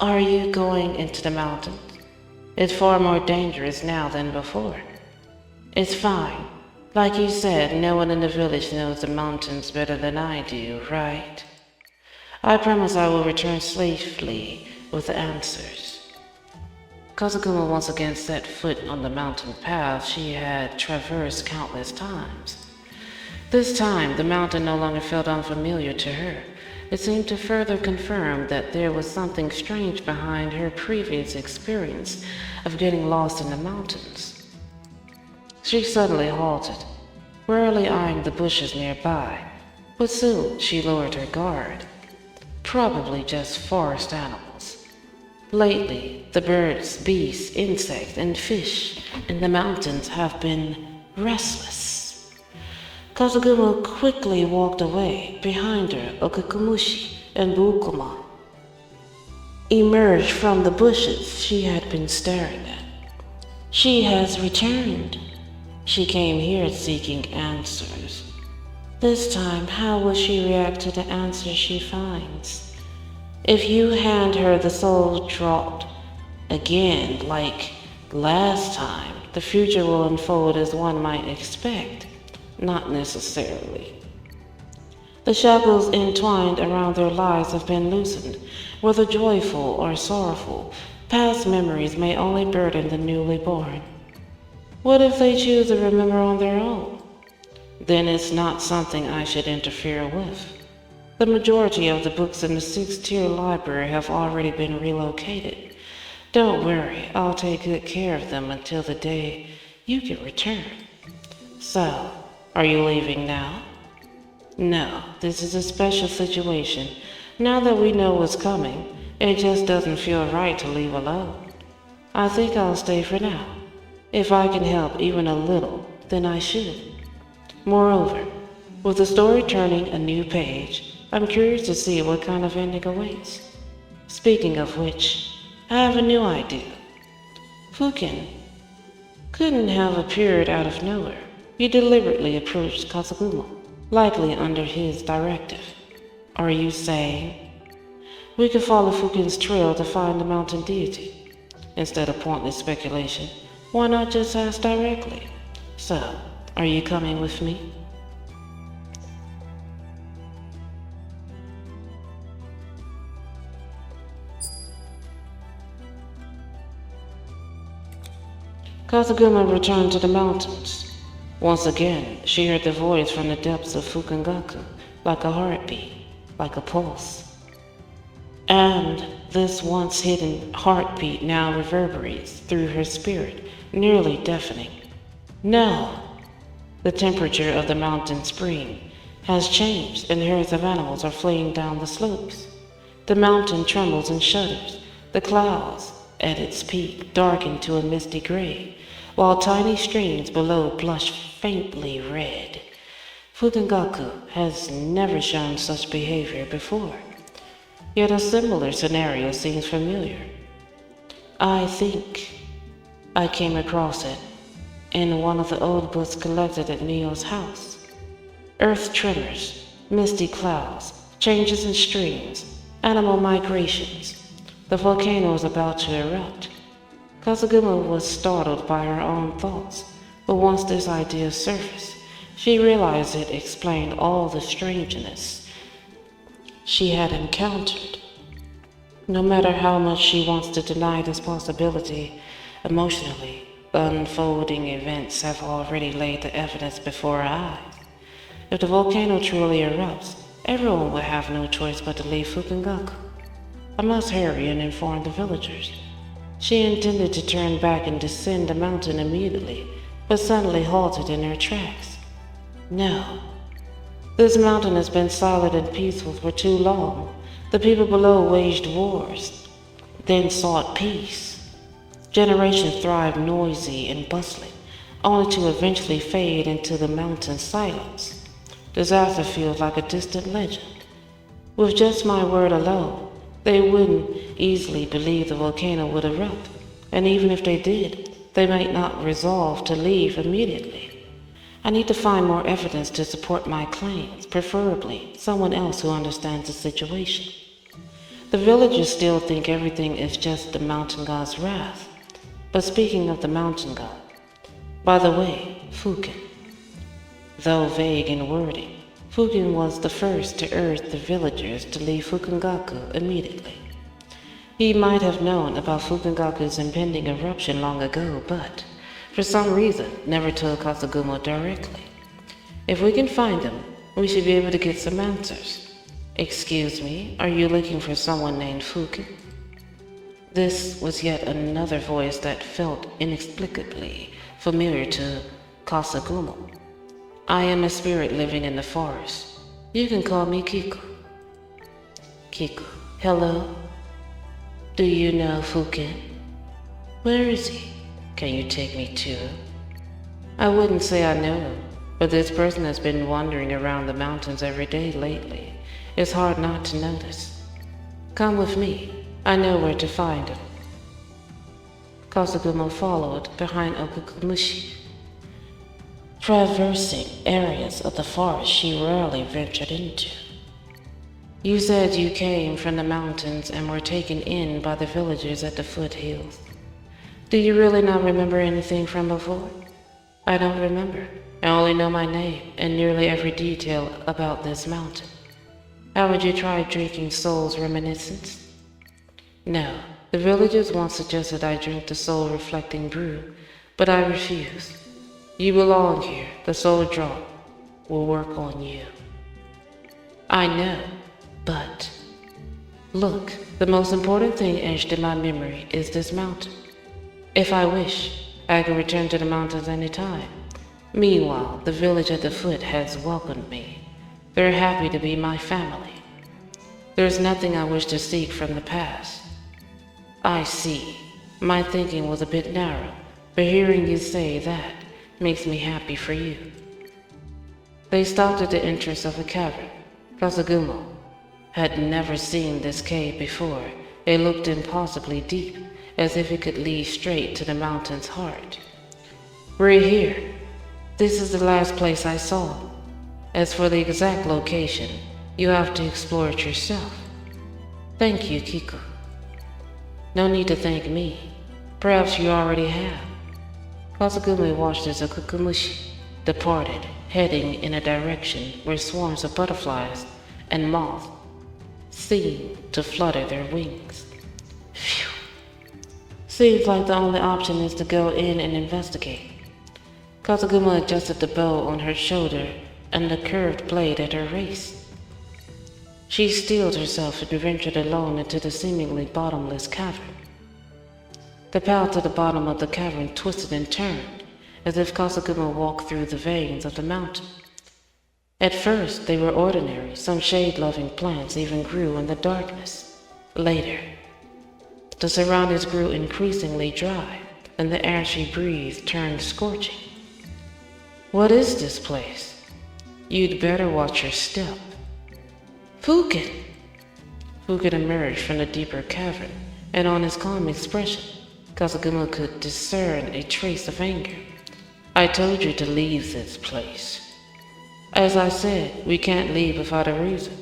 are you going into the mountains? It's far more dangerous now than before. It's fine. Like you said, no one in the village knows the mountains better than I do, right? I promise I will return safely with the answers. Kazaguma once again set foot on the mountain path she had traversed countless times. This time, the mountain no longer felt unfamiliar to her. It seemed to further confirm that there was something strange behind her previous experience of getting lost in the mountains. She suddenly halted, warily eyeing the bushes nearby, but soon she lowered her guard. Probably just forest animals. Lately, the birds, beasts, insects, and fish in the mountains have been restless. Kazaguma quickly walked away. Behind her, Okakumushi and Bukuma emerged from the bushes she had been staring at. She has returned. She came here seeking answers. This time, how will she react to the answers she finds? If you hand her the soul dropped again, like last time, the future will unfold as one might expect, not necessarily. The shackles entwined around their lives have been loosened, whether joyful or sorrowful. Past memories may only burden the newly born. What if they choose to remember on their own? Then it's not something I should interfere with. The majority of the books in the 6th-tier library have already been relocated. Don't worry, I'll take good care of them until the day you can return. So, are you leaving now? No, this is a special situation. Now that we know what's coming, it just doesn't feel right to leave alone. I think I'll stay for now. If I can help even a little, then I should. Moreover, with the story turning a new page, I'm curious to see what kind of ending awaits. Speaking of which, I have a new idea. Fuken couldn't have appeared out of nowhere. He deliberately approached Kazaguma, likely under his directive. Are you saying we could follow Fuken's trail to find the mountain deity? Instead of pointless speculation, why not just ask directly? So, are you coming with me? Kazaguma returned to the mountains. Once again, she heard the voice from the depths of Fukengaku, like a heartbeat, like a pulse. And this once hidden heartbeat now reverberates through her spirit, nearly deafening. No! The temperature of the mountain spring has changed, and herds of animals are fleeing down the slopes. The mountain trembles and shudders. The clouds, at its peak, darken to a misty gray, while tiny streams below blush faintly red. Fukengaku has never shown such behavior before, yet a similar scenario seems familiar. I think I came across it in one of the old books collected at Neo's house. Earth tremors, misty clouds, changes in streams, animal migrations. The volcano is about to erupt. Kazaguma was startled by her own thoughts, but once this idea surfaced, she realized it explained all the strangeness she had encountered. No matter how much she wants to deny this possibility emotionally, the unfolding events have already laid the evidence before her eyes. If the volcano truly erupts, everyone will have no choice but to leave Fukengaku. I must hurry and inform the villagers. She intended to turn back and descend the mountain immediately, but suddenly halted in her tracks. No. This mountain has been silent and peaceful for too long. The people below waged wars, then sought peace. Generations thrived noisy and bustling, only to eventually fade into the mountain's silence. Disaster feels like a distant legend. With just my word alone, they wouldn't easily believe the volcano would erupt, and even if they did, they might not resolve to leave immediately. I need to find more evidence to support my claims, preferably someone else who understands the situation. The villagers still think everything is just the mountain god's wrath. But speaking of the mountain god, by the way, Fuken. Though vague in wording, Fuken was the first to urge the villagers to leave Fukengaku immediately. He might have known about Fukengaku's impending eruption long ago, but for some reason never told Kasagumo directly. If we can find him, we should be able to get some answers. Excuse me, are you looking for someone named Fuken? This was yet another voice that felt inexplicably familiar to Kasagumo. I am a spirit living in the forest. You can call me Kiku. Kiku, hello? Do you know Fuken? Where is he? Can you take me to him? I wouldn't say I know him, but this person has been wandering around the mountains every day lately. It's hard not to notice. Come with me. I know where to find him. Kasagumo followed behind Okukumushi. Traversing areas of the forest she rarely ventured into. You said you came from the mountains and were taken in by the villagers at the foothills. Do you really not remember anything from before? I don't remember. I only know my name and nearly every detail about this mountain. Haven't you tried drinking Soul's Reminiscence? No, the villagers once suggested I drink the soul-reflecting brew, but I refused. You belong here. The soul drop will work on you. I know, but... Look, the most important thing etched in my memory is this mountain. If I wish, I can return to the mountains any time. Meanwhile, the village at the foot has welcomed me. They're happy to be my family. There's nothing I wish to seek from the past. I see. My thinking was a bit narrow, but hearing you say that makes me happy for you. They stopped at the entrance of a cavern. Kasagumo had never seen this cave before. It looked impossibly deep, as if it could lead straight to the mountain's heart. We're here. This is the last place I saw. As for the exact location, you have to explore it yourself. Thank you, Kiku. No need to thank me. Perhaps you already have. Kasagumo watched as Okukumushi departed, heading in a direction where swarms of butterflies and moths seemed to flutter their wings. Phew. Seems like the only option is to go in and investigate. Kasagumo adjusted the bow on her shoulder and the curved blade at her waist. She steeled herself and ventured alone into the seemingly bottomless cavern. The path to the bottom of the cavern twisted and turned, as if Kasagumo walked through the veins of the mountain. At first, they were ordinary. Some shade-loving plants even grew in the darkness. Later, the surroundings grew increasingly dry, and the air she breathed turned scorching. What is this place? You'd better watch your step. Fuken! Fuken emerged from the deeper cavern, and on his calm expression, Kasagumo could discern a trace of anger. I told you to leave this place. As I said, we can't leave without a reason.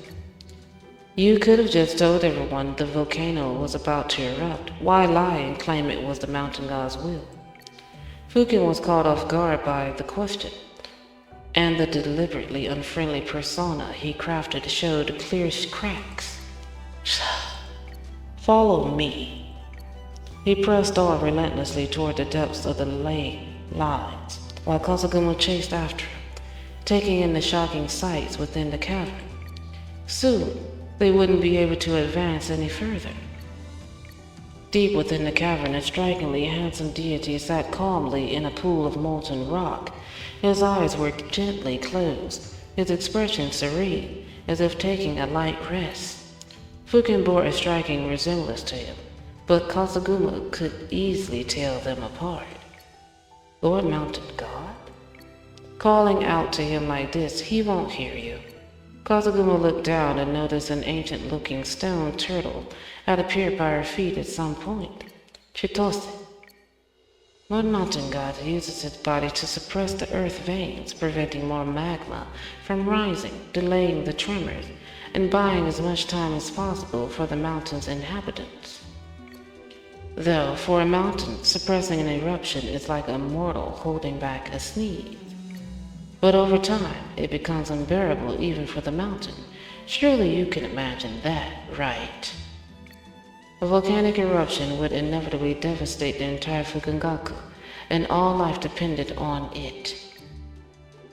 You could have just told everyone the volcano was about to erupt. Why lie and claim it was the mountain god's will? Fuken was caught off guard by the question, and the deliberately unfriendly persona he crafted showed clear cracks. Follow me. He pressed on relentlessly toward the depths of the lines, while Kasagumo chased after him, taking in the shocking sights within the cavern. Soon, they wouldn't be able to advance any further. Deep within the cavern, a strikingly handsome deity sat calmly in a pool of molten rock. His eyes were gently closed, his expression serene, as if taking a light rest. Fuken bore a striking resemblance to him, but Kasagumo could easily tell them apart. Lord Mountain God? Calling out to him like this, he won't hear you. Kazaguma looked down and noticed an ancient-looking stone turtle had appeared by her feet at some point. Chitose. Lord Mountain God uses its body to suppress the earth veins, preventing more magma from rising, delaying the tremors, and buying as much time as possible for the mountain's inhabitants. Though, for a mountain, suppressing an eruption is like a mortal holding back a sneeze. But over time, it becomes unbearable even for the mountain. Surely you can imagine that, right? A volcanic eruption would inevitably devastate the entire Fukengaku, and all life depended on it.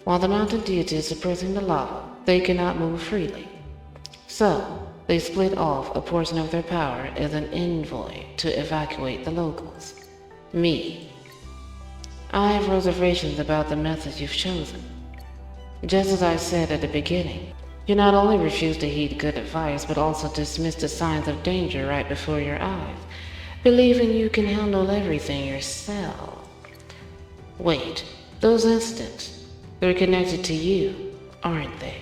While the mountain deity is suppressing the lava, they cannot move freely. So, they split off a portion of their power as an envoy to evacuate the locals. Me. I have reservations about the method you've chosen. Just as I said at the beginning, you not only refuse to heed good advice, but also dismiss the signs of danger right before your eyes, believing you can handle everything yourself. Wait, those incidents, they're connected to you, aren't they?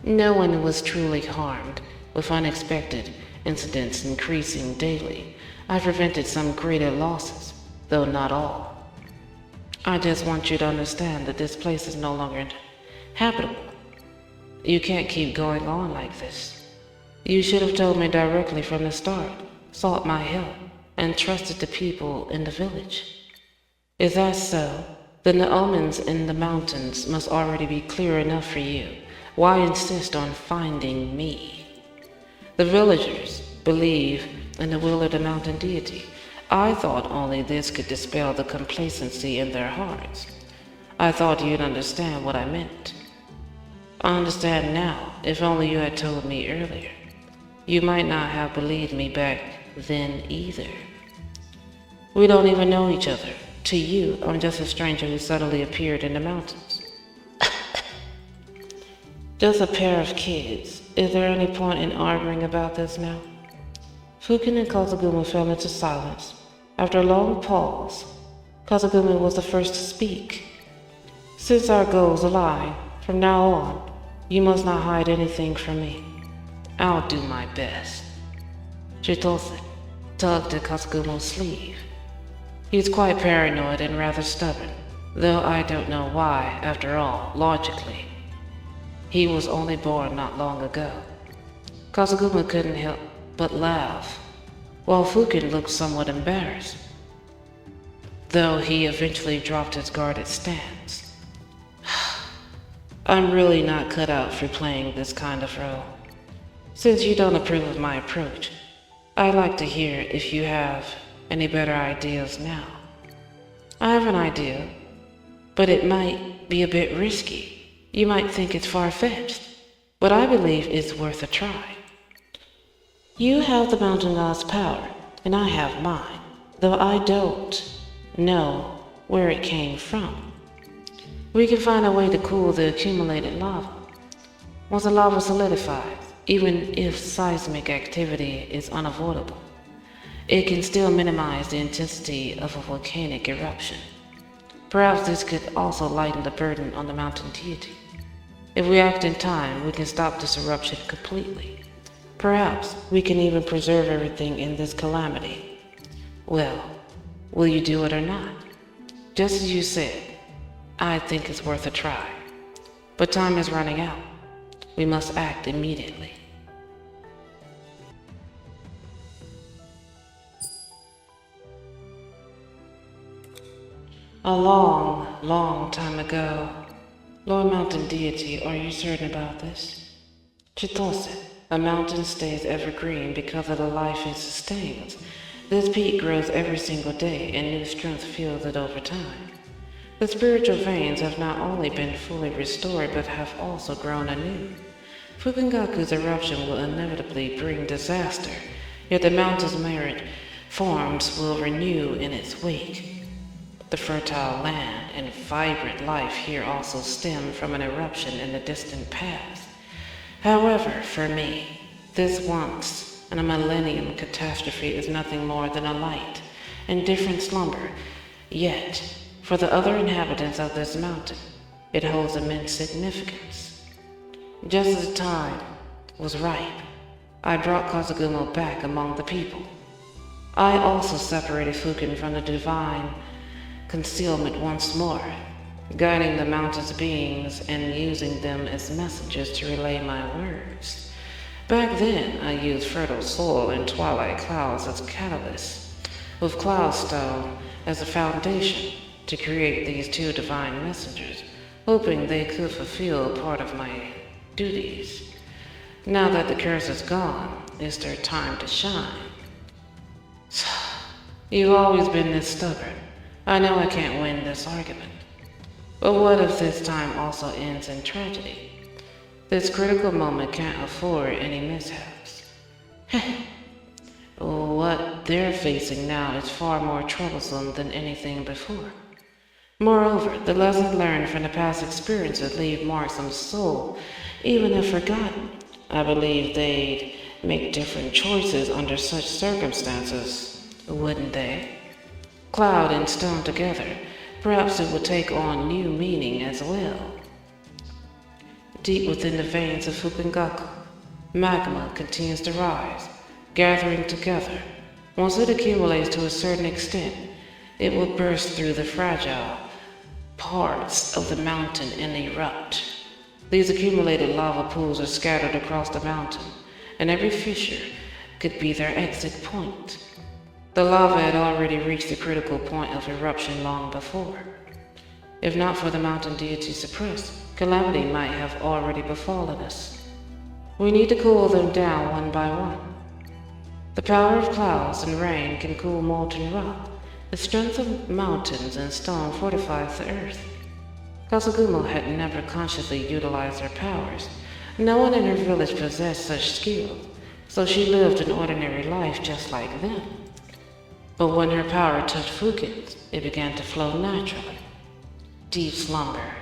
No one was truly harmed, with unexpected incidents increasing daily. I've prevented some greater losses, though not all. I just want you to understand that this place is no longer habitable. You can't keep going on like this. You should have told me directly from the start, sought my help, and trusted the people in the village. If that's so, then the omens in the mountains must already be clear enough for you. Why insist on finding me? The villagers believe in the will of the mountain deity. I thought only this could dispel the complacency in their hearts. I thought you'd understand what I meant. I understand now, if only you had told me earlier. You might not have believed me back then either. We don't even know each other. To you, I'm just a stranger who suddenly appeared in the mountains. Just a pair of kids. Is there any point in arguing about this now? Fuken and Kazaguma fell into silence. After a long pause, Kazaguma was the first to speak. Since our goals align, from now on, you must not hide anything from me. I'll do my best. Chitose tugged at Kazagumo's sleeve. He's quite paranoid and rather stubborn, though I don't know why, after all, logically. He was only born not long ago. Kazaguma couldn't help but laugh, while Fuken looked somewhat embarrassed, though he eventually dropped his guarded stance. I'm really not cut out for playing this kind of role. Since you don't approve of my approach, I'd like to hear if you have any better ideas now. I have an idea, but it might be a bit risky. You might think it's far-fetched, but I believe it's worth a try. You have the mountain god's power, and I have mine, though I don't know where it came from. We can find a way to cool the accumulated lava. Once the lava solidifies, even if seismic activity is unavoidable, it can still minimize the intensity of a volcanic eruption. Perhaps this could also lighten the burden on the mountain deity. If we act in time, we can stop this eruption completely. Perhaps we can even preserve everything in this calamity. Well, will you do it or not? Just as you said, I think it's worth a try. But time is running out. We must act immediately. A long, long time ago. Lord Mountain Deity, are you certain about this? Chitose, a mountain stays evergreen because of the life it sustains. This peak grows every single day and new strength fuels it over time. The spiritual veins have not only been fully restored but have also grown anew. Fukengaku's eruption will inevitably bring disaster, yet the mountain's myriad forms will renew in its wake. The fertile land and vibrant life here also stem from an eruption in the distant past. However, for me, this once in a millennium catastrophe is nothing more than a light, indifferent slumber. Yet, For the other inhabitants of this mountain, it holds immense significance. Just as the time was ripe, I brought Kazugumo back among the people. I also separated Fuken from the divine concealment once more, guiding the mountain's beings and using them as messengers to relay my words. Back then, I used fertile soil and twilight clouds as catalysts, with cloudstone as a foundation to create these two divine messengers, hoping they could fulfill part of my duties. Now that the curse is gone, it's their time to shine. You've always been this stubborn. I know I can't win this argument. But what if this time also ends in tragedy? This critical moment can't afford any mishaps. What they're facing now is far more troublesome than anything before. Moreover, the lessons learned from the past experiences leave marks on the soul, even if forgotten. I believe they'd make different choices under such circumstances, wouldn't they? Cloud and stone together, perhaps it would take on new meaning as well. Deep within the veins of Fukengaku, magma continues to rise, gathering together. Once it accumulates to a certain extent, it will burst through the fragile parts of the mountain and erupt. These accumulated lava pools are scattered across the mountain, and every fissure could be their exit point. The lava had already reached the critical point of eruption long before. If not for the mountain deity suppressed, calamity might have already befallen us. We need to cool them down one by one. The power of clouds and rain can cool molten rock. The strength of mountains and stone fortifies the earth. Kazugumo had never consciously utilized her powers. No one in her village possessed such skill, so she lived an ordinary life just like them. But when her power touched Fuken's, it began to flow naturally. Deep slumber.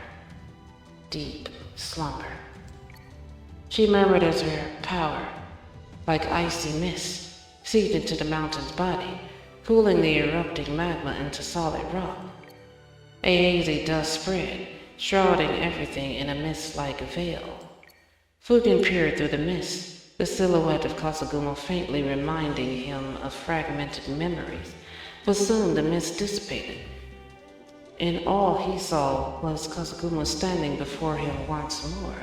Deep slumber. She murmured as her power, like icy mist, seeped into the mountain's body, cooling the erupting magma into solid rock. A hazy dust spread, shrouding everything in a mist-like veil. Fuken peered through the mist, the silhouette of Kazugumo faintly reminding him of fragmented memories, but soon the mist dissipated, and all he saw was Kazugumo standing before him once more.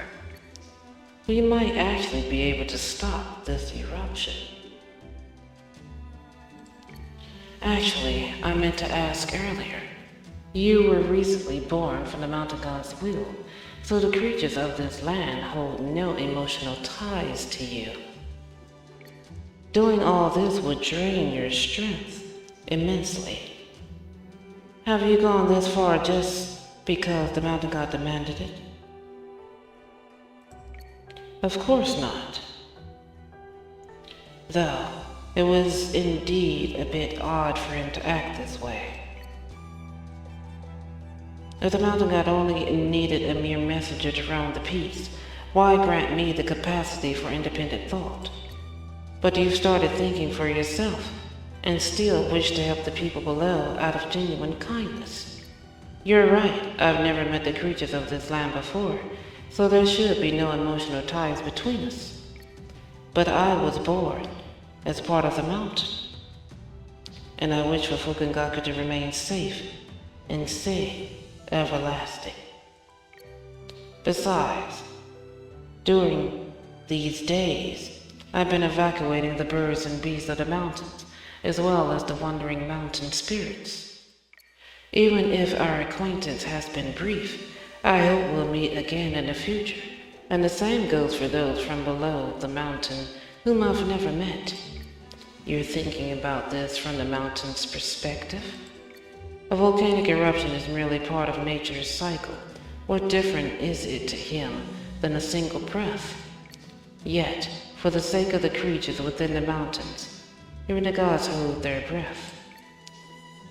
We might actually be able to stop this eruption. Actually, I meant to ask earlier. You were recently born from the mountain god's will, so the creatures of this land hold no emotional ties to you. Doing all this would drain your strength immensely. Have you gone this far just because the mountain god demanded it? Of course not. Though, it was indeed a bit odd for him to act this way. If the mountain god only needed a mere messenger to round the peace, why grant me the capacity for independent thought? But you've started thinking for yourself, and still wish to help the people below out of genuine kindness. You're right, I've never met the creatures of this land before, so there should be no emotional ties between us. But I was born as part of the mountain, and I wish for Fukengaku to remain safe and stay everlasting. Besides, during these days, I've been evacuating the birds and beasts of the mountains, as well as the wandering mountain spirits. Even if our acquaintance has been brief, I hope we'll meet again in the future, and the same goes for those from below the mountain whom I've never met. You're thinking about this from the mountain's perspective? A volcanic eruption is merely part of nature's cycle. What different is it to him than a single breath? Yet, for the sake of the creatures within the mountains, even the gods hold their breath.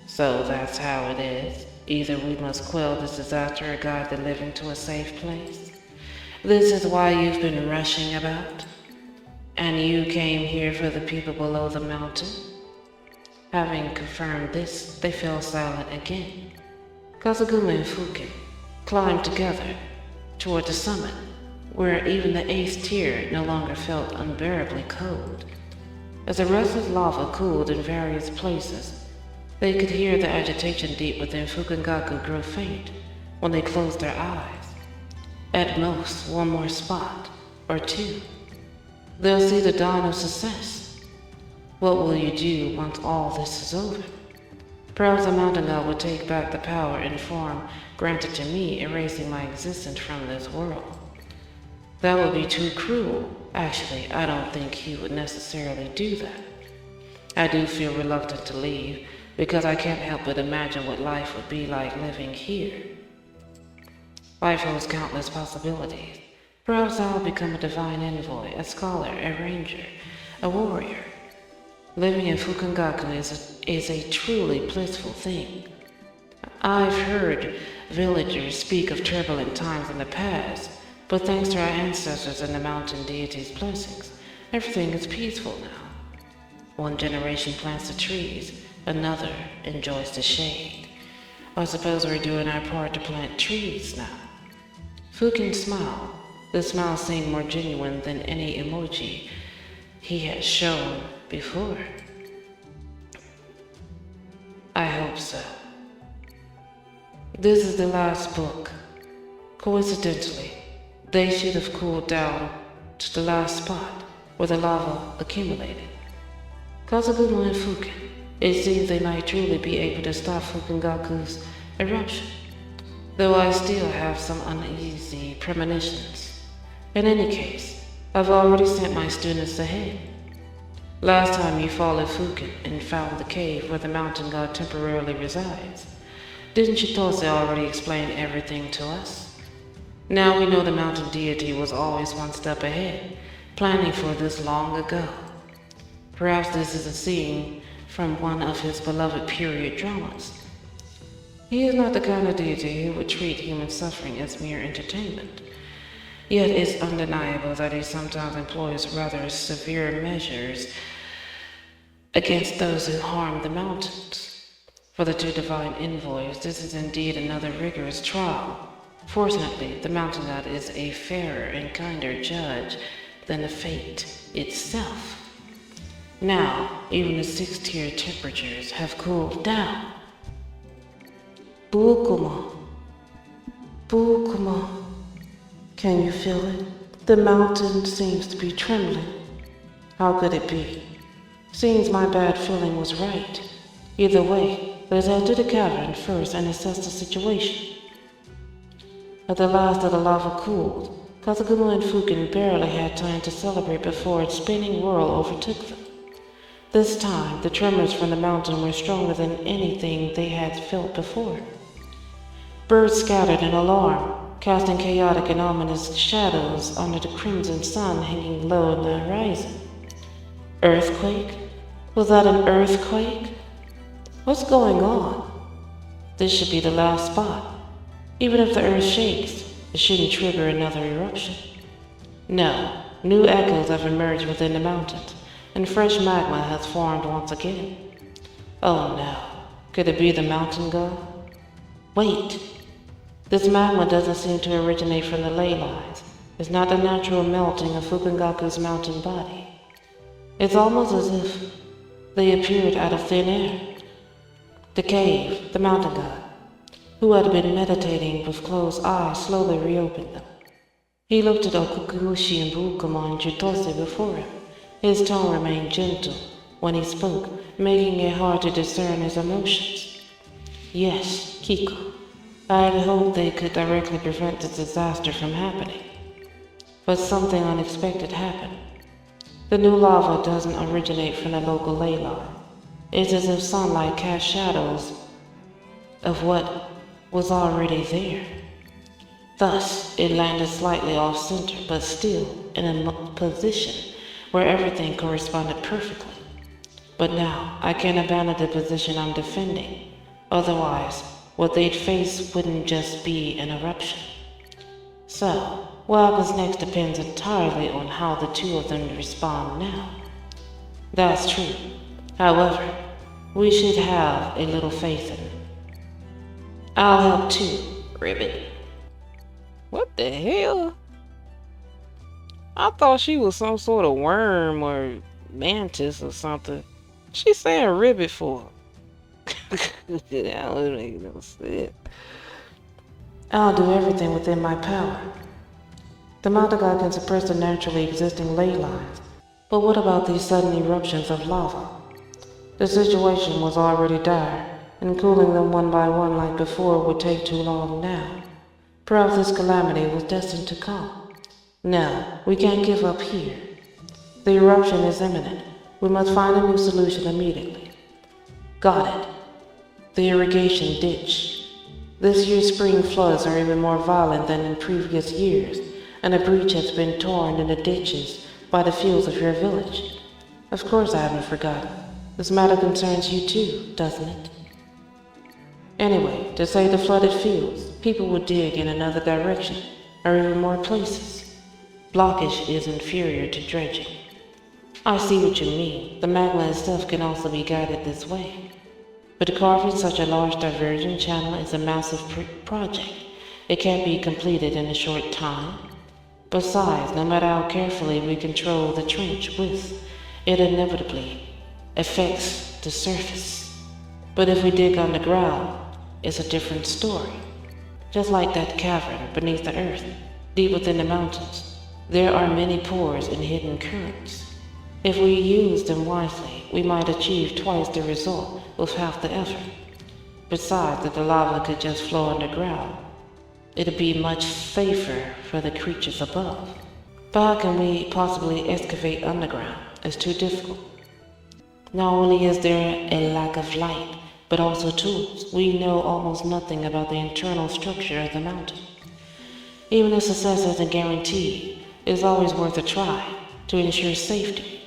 So that's how it is. Either we must quell this disaster or guide the living to a safe place. This is why you've been rushing about. And you came here for the people below the mountain? Having confirmed this, they fell silent again. Kazaguma and Fuken climbed together toward the summit, where even the 8th tier no longer felt unbearably cold. As the restless lava cooled in various places, they could hear the agitation deep within Fukengaku grow faint when they closed their eyes. At most, one more spot, or two. They'll see the dawn of success. What will you do once all this is over? Perhaps the mountain god will take back the power and form granted to me, erasing my existence from this world. That would be too cruel. Actually, I don't think he would necessarily do that. I do feel reluctant to leave, because I can't help but imagine what life would be like living here. Life holds countless possibilities. Perhaps I'll become a divine envoy, a scholar, a ranger, a warrior. Living in Fukengaku is a truly blissful thing. I've heard villagers speak of turbulent times in the past, but thanks to our ancestors and the mountain deity's blessings, everything is peaceful now. One generation plants the trees, another enjoys the shade. I suppose we're doing our part to plant trees now. Fuken smiled. The smile seemed more genuine than any emoji he had shown before. I hope so. This is the last book. Coincidentally, they should have cooled down to the last spot where the lava accumulated. Kazaguma and Fuken, it seems they might truly be able to stop Fukengaku's eruption, though I still have some uneasy premonitions. In any case, I've already sent my students ahead. Last time you followed Fuken and found the cave where the mountain god temporarily resides. Didn't Chitose already explain everything to us? Now we know the mountain deity was always one step ahead, planning for this long ago. Perhaps this is a scene from one of his beloved period dramas. He is not the kind of deity who would treat human suffering as mere entertainment. Yet it's undeniable that he sometimes employs rather severe measures against those who harm the mountains. For the two divine envoys, this is indeed another rigorous trial. Fortunately, the mountain god is a fairer and kinder judge than the fate itself. Now, even the 6th tier temperatures have cooled down. Bukuma. Bukuma. Can you feel it? The mountain seems to be trembling. How could it be? Seems my bad feeling was right. Either way, let's head to the cavern first and assess the situation. At the last of the lava cooled, Kazaguma and Fuken barely had time to celebrate before its spinning whirl overtook them. This time, the tremors from the mountain were stronger than anything they had felt before. Birds scattered in alarm, casting chaotic and ominous shadows under the crimson sun hanging low in the horizon. Earthquake? Was that an earthquake? What's going on? This should be the last spot. Even if the earth shakes, it shouldn't trigger another eruption. No, new echoes have emerged within the mountains, and fresh magma has formed once again. Oh no, could it be the mountain god? Wait, this magma doesn't seem to originate from the ley lines. It's not the natural melting of Fukengaku's mountain body. It's almost as if they appeared out of thin air. The cave, the mountain god, who had been meditating with closed eyes, slowly reopened them. He looked at Okukushi and Bukuma and Chitose before him. His tone remained gentle when he spoke, making it hard to discern his emotions. Yes, Kiko, I had hoped they could directly prevent this disaster from happening. But something unexpected happened. The new lava doesn't originate from the local ley line. It's as if sunlight cast shadows of what was already there. Thus, it landed slightly off-center, but still in a position where everything corresponded perfectly. But now, I can't abandon the position I'm defending. Otherwise, what they'd face wouldn't just be an eruption. So, what happens next depends entirely on how the two of them respond now. That's true. However, we should have a little faith in them. I'll help too, Ribbit. What the hell? I thought she was some sort of worm or mantis or something. She's saying ribbit for. That don't make no sense. I'll do everything within my power. The mountain god can suppress the naturally existing ley lines, but what about these sudden eruptions of lava? The situation was already dire, and cooling them one by one like before would take too long now. Perhaps this calamity was destined to come. No, we can't give up here. The eruption is imminent. We must find a new solution immediately. Got it. The irrigation ditch. This year's spring floods are even more violent than in previous years, and a breach has been torn in the ditches by the fields of your village. Of course I haven't forgotten. This matter concerns you too, doesn't it? Anyway, to save the flooded fields, people would dig in another direction, or even more places. Blockage is inferior to dredging. I see what you mean. The magma itself can also be guided this way. But carving such a large diversion channel is a massive project. It can't be completed in a short time. Besides, no matter how carefully we control the trench width, it inevitably affects the surface. But if we dig underground, it's a different story. Just like that cavern beneath the earth, deep within the mountains, there are many pores and hidden currents. If we use them wisely, we might achieve twice the result with half the effort. Besides, if the lava could just flow underground, it'd be much safer for the creatures above. But how can we possibly excavate underground? It's too difficult. Not only is there a lack of light, but also tools. We know almost nothing about the internal structure of the mountain. Even if success isn't guaranteed, it is always worth a try to ensure safety.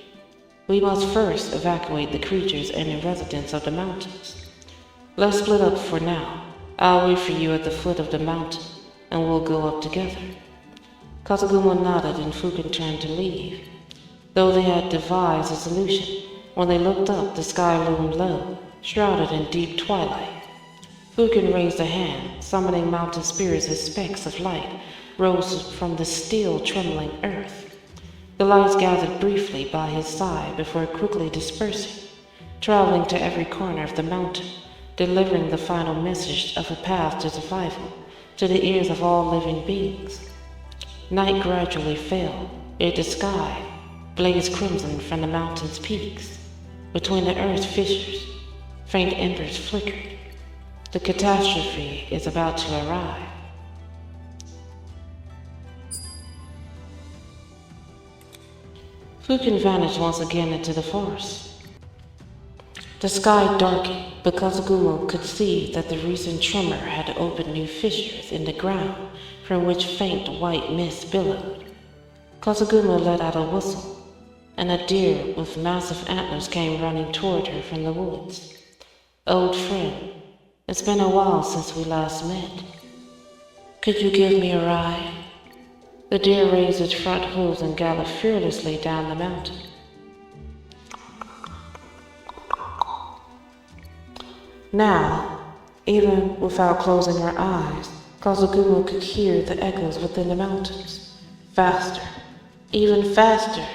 We must first evacuate the creatures and the residents of the mountains. Let's split up for now. I'll wait for you at the foot of the mountain, and we'll go up together. Kasaguma nodded and Fuken turned to leave. Though they had devised a solution, when they looked up, the sky loomed low, shrouded in deep twilight. Fuken raised a hand, summoning mountain spirits as specks of light rose from the still trembling earth. The lights gathered briefly by his side before quickly dispersing, traveling to every corner of the mountain, delivering the final message of a path to survival to the ears of all living beings. Night gradually fell, yet the sky blazed crimson from the mountain's peaks. Between the earth's fissures, faint embers flickered. The catastrophe is about to arrive. Fuken vanished once again into the forest. The sky darkened, but Kasaguma could see that the recent tremor had opened new fissures in the ground from which faint white mist billowed. Kasaguma let out a whistle, and a deer with massive antlers came running toward her from the woods. Old friend, it's been a while since we last met. Could you give me a ride? The deer raised its front hooves and galloped fearlessly down the mountain. Now, even without closing her eyes, Kasaguma could hear the echoes within the mountains. Faster, even faster.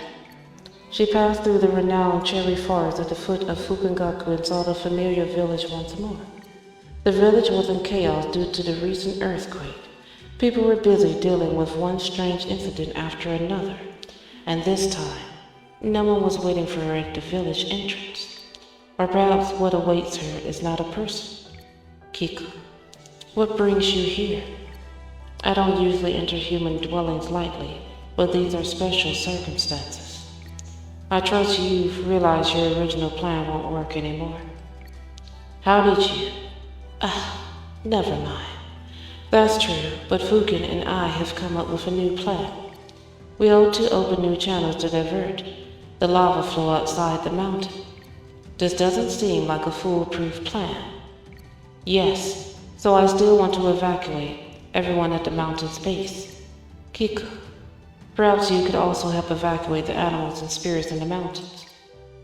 She passed through the renowned cherry forest at the foot of Fukengaku and saw the familiar village once more. The village was in chaos due to the recent earthquake. People were busy dealing with one strange incident after another, and this time, no one was waiting for her at the village entrance. Or perhaps what awaits her is not a person. Kiko, what brings you here? I don't usually enter human dwellings lightly, but these are special circumstances. I trust you've realized your original plan won't work anymore. How did you? Never mind. That's true, but Fuken and I have come up with a new plan. We ought to open new channels to divert the lava flow outside the mountain. This doesn't seem like a foolproof plan. Yes, so I still want to evacuate everyone at the mountain's base. Kiko, perhaps you could also help evacuate the animals and spirits in the mountains.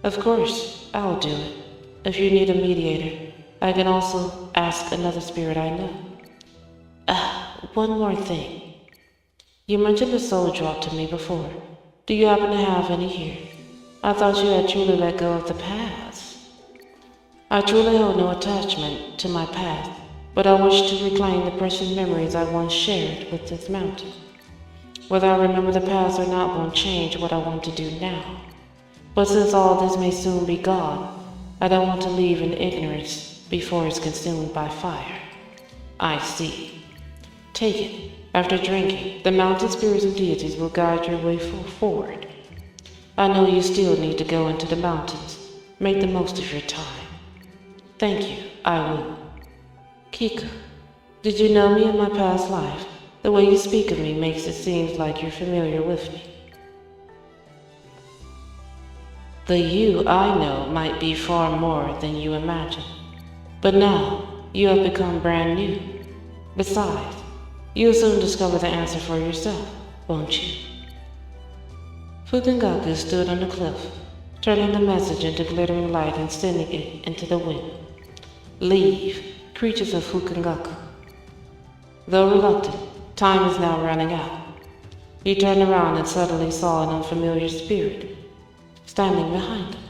Of course, I'll do it. If you need a mediator, I can also ask another spirit I know. One more thing. You mentioned the soul drop to me before. Do you happen to have any here? I thought you had truly let go of the past. I truly hold no attachment to my past, but I wish to reclaim the precious memories I once shared with this mountain. Whether I remember the past or not won't change what I want to do now. But since all this may soon be gone, I don't want to leave in ignorance before it's consumed by fire. I see. Take it. After drinking, the mountain spirits and deities will guide your way forward. I know you still need to go into the mountains. Make the most of your time. Thank you, I will. Kiku, did you know me in my past life? The way you speak of me makes it seem like you're familiar with me. The you I know might be far more than you imagine. But now, you have become brand new. Besides, you'll soon discover the answer for yourself, won't you? Fukengaku stood on the cliff, turning the message into glittering light and sending it into the wind. Leave, creatures of Fukengaku. Though reluctant, time is now running out. He turned around and suddenly saw an unfamiliar spirit standing behind him.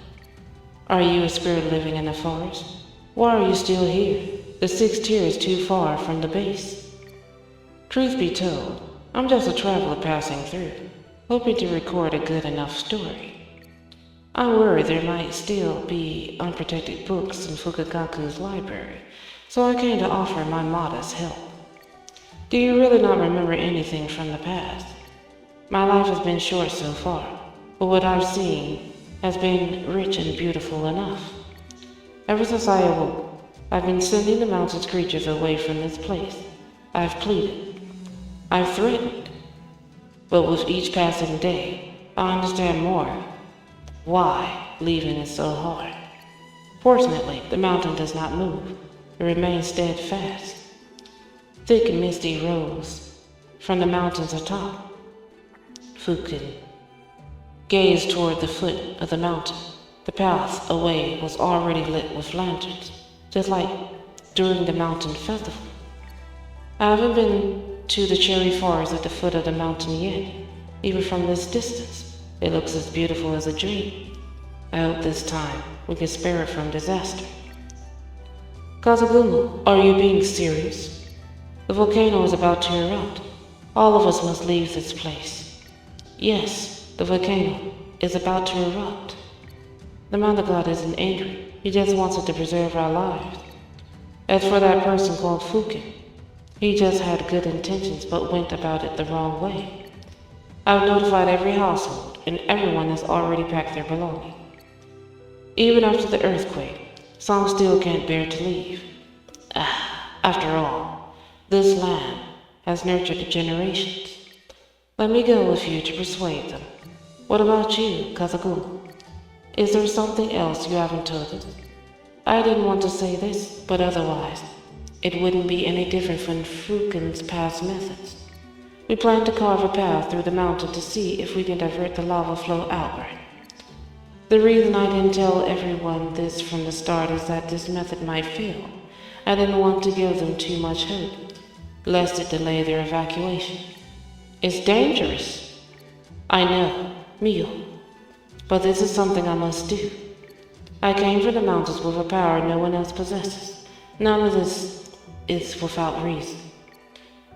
Are you a spirit living in the forest? Why are you still here? The sixth tier is too far from the base. Truth be told, I'm just a traveler passing through, hoping to record a good enough story. I worry there might still be unprotected books in Fukengaku's library, so I came to offer my modest help. Do you really not remember anything from the past? My life has been short so far, but what I've seen has been rich and beautiful enough. Ever since I awoke, I've been sending the mountain's creatures away from this place. I've pleaded. I've threatened. But with each passing day, I understand more why leaving is so hard. Fortunately, the mountain does not move. It remains steadfast. Thick and misty rose from the mountains atop. Fuken gazed toward the foot of the mountain. The path away was already lit with lanterns, just like during the mountain festival. I haven't been to the cherry forest at the foot of the mountain yet. Even from this distance, it looks as beautiful as a dream. I hope this time we can spare it from disaster. Kazugumo, are you being serious? The volcano is about to erupt. All of us must leave this place. Yes, the volcano is about to erupt. The Mother God isn't angry. He just wants us to preserve our lives. As for that person called Fuken, he just had good intentions but went about it the wrong way. I've notified every household, and everyone has already packed their belongings. Even after the earthquake, some still can't bear to leave. After all, this land has nurtured generations. Let me go with you to persuade them. What about you, Kazugumo? Is there something else you haven't told us? I didn't want to say this, but otherwise, it wouldn't be any different from Fuken's past methods. We plan to carve a path through the mountain to see if we can divert the lava flow outward. The reason I didn't tell everyone this from the start is that this method might fail. I didn't want to give them too much hope, lest it delay their evacuation. It's dangerous. I know, Mio. But this is something I must do. I came from the mountains with a power no one else possesses. None of this is without reason.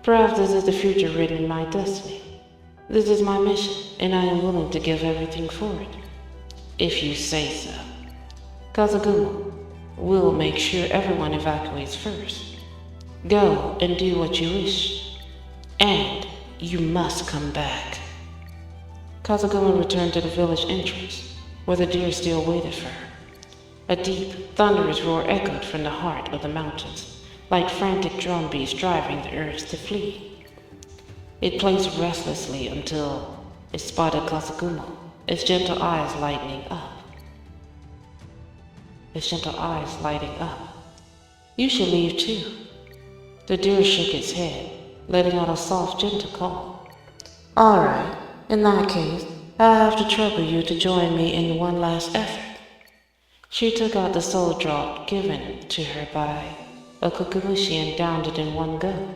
Perhaps this is the future written in my destiny. This is my mission, and I am willing to give everything for it. If you say so. Kazugumo, we'll make sure everyone evacuates first. Go and do what you wish. And you must come back. Kazugumo returned to the village entrance, where the deer still waited for her. A deep, thunderous roar echoed from the heart of the mountains, like frantic drumbeats driving the earth to flee. It paced restlessly until it spotted Kazugumo, its gentle eyes lighting up. You should leave too. The deer shook its head, letting out a soft, gentle call. All right. In that case, I'll have to trouble you to join me in one last effort. She took out the soul drop given to her by a kokumushi and downed it in one go.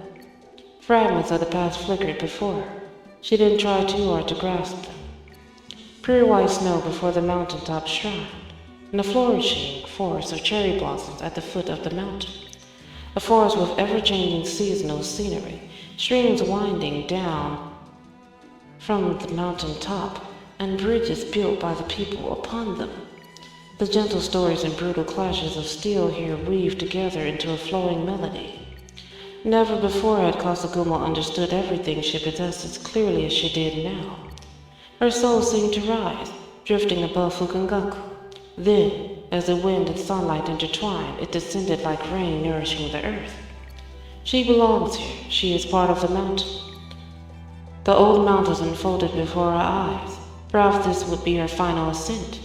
Fragments of the past flickered before her. She didn't try too hard to grasp them. Pure white snow before the mountaintop shrine, and a flourishing forest of cherry blossoms at the foot of the mountain. A forest with ever-changing seasonal scenery, streams winding down from the mountain top, and bridges built by the people upon them. The gentle stories and brutal clashes of steel here weaved together into a flowing melody. Never before had Kasaguma understood everything she possessed as clearly as she did now. Her soul seemed to rise, drifting above Fukengaku. Then, as the wind and sunlight intertwined, it descended like rain nourishing the earth. She belongs here. She is part of the mountain. The old mountains unfolded before her eyes. Perhaps this would be her final ascent,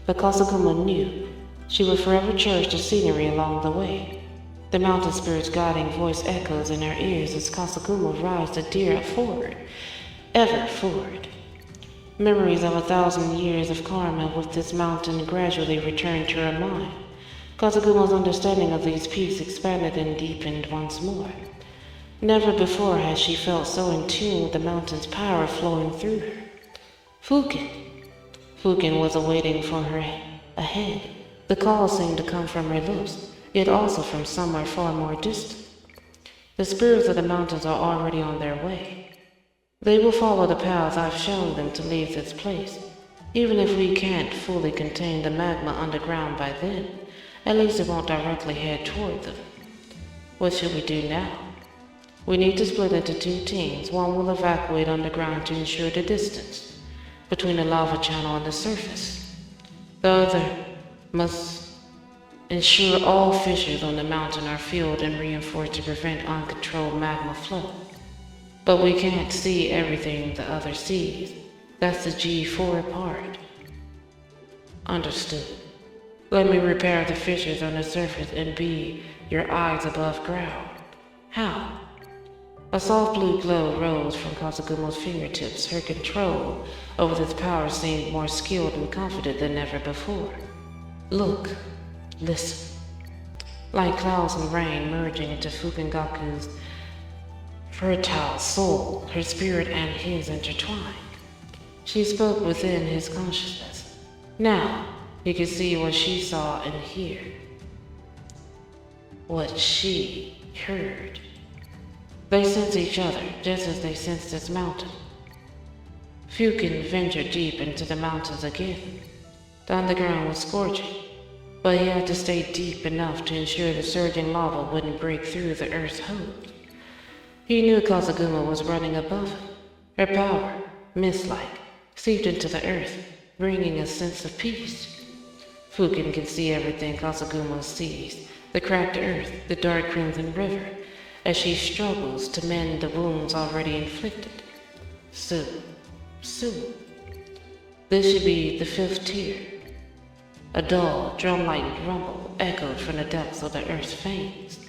but Kasaguma knew she would forever cherish the scenery along the way. The mountain spirit's guiding voice echoes in her ears as Kasaguma rides the deer forward, ever forward. Memories of 1,000 years of karma with this mountain gradually returned to her mind. Kasaguma's understanding of these peaks expanded and deepened once more. Never before had she felt so in tune with the mountain's power flowing through her. Fuken was awaiting for her ahead. The call seemed to come from her lips, yet also from somewhere far more distant. The spirits of the mountains are already on their way. They will follow the paths I've shown them to leave this place. Even if we can't fully contain the magma underground by then, at least it won't directly head toward them. What should we do now? We need to split into two teams. One will evacuate underground to ensure the distance between the lava channel and the surface. The other must ensure all fissures on the mountain are filled and reinforced to prevent uncontrolled magma flow. But we can't see everything the other sees. That's the G4 part. Understood. Let me repair the fissures on the surface and be your eyes above ground. How? A soft blue glow rose from Kasaguma's fingertips. Her control over this power seemed more skilled and confident than ever before. Look. Listen. Like clouds and rain merging into Fukengaku's fertile soul, her spirit and his intertwined. She spoke within his consciousness. Now, he could see what she saw and hear. What she heard. They sense each other, just as they sense this mountain. Fuken ventured deep into the mountains again. The underground was scorching, but he had to stay deep enough to ensure the surging lava wouldn't break through the earth's hold. He knew Kasaguma was running above him. Her power, mist-like, seeped into the earth, bringing a sense of peace. Fuken can see everything Kasaguma sees, the cracked earth, the dark crimson river, as she struggles to mend the wounds already inflicted. Soon. This should be the 5th tier. A dull, drum-like rumble echoed from the depths of the earth's veins.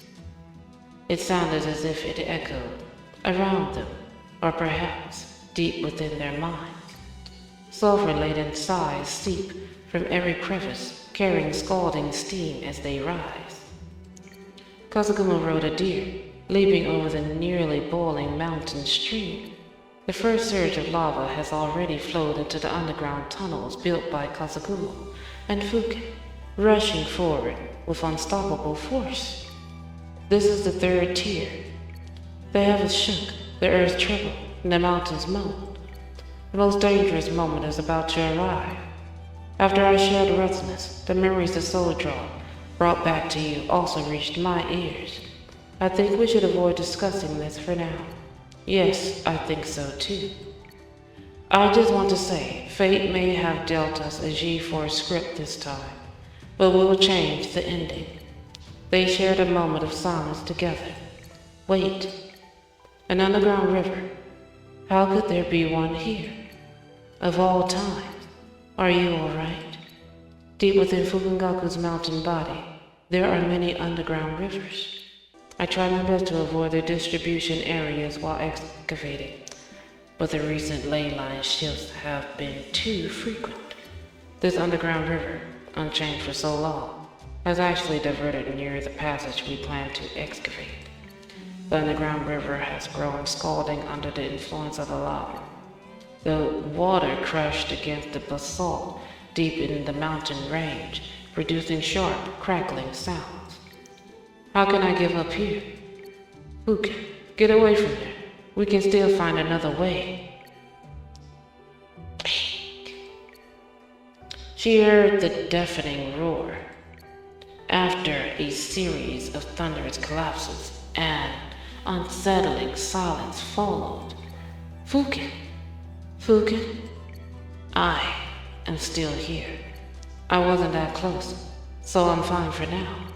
It sounded as if it echoed around them, or perhaps deep within their minds. Sulfur-laden sighs seep from every crevice, carrying scalding steam as they rise. Kasaguma rode a deer, leaping over the nearly boiling mountain stream. The first surge of lava has already flowed into the underground tunnels built by Kasaguma and Fuken, rushing forward with unstoppable force. This is the 3rd tier. The heavens shook, the earth trembled, and the mountains moaned. The most dangerous moment is about to arrive. After I shared resonance, the memories the soul draw brought back to you also reached my ears. I think we should avoid discussing this for now. Yes, I think so too. I just want to say, fate may have dealt us a G4 script this time, but we will change the ending. They shared a moment of silence together. Wait. An underground river. How could there be one here? Of all times. Are you alright? Deep within Fukengaku's mountain body, there are many underground rivers. I try my best to avoid their distribution areas while excavating, but the recent ley line shifts have been too frequent. This underground river, unchanged for so long, has actually diverted near the passage we plan to excavate. The underground river has grown scalding under the influence of the lava. The water crashed against the basalt deep in the mountain range, producing sharp, crackling sounds. How can I give up here? Fuken, get away from there. We can still find another way. She heard the deafening roar. After a series of thunderous collapses, an unsettling silence followed. Fuken, Fuken, I am still here. I wasn't that close, so I'm fine for now.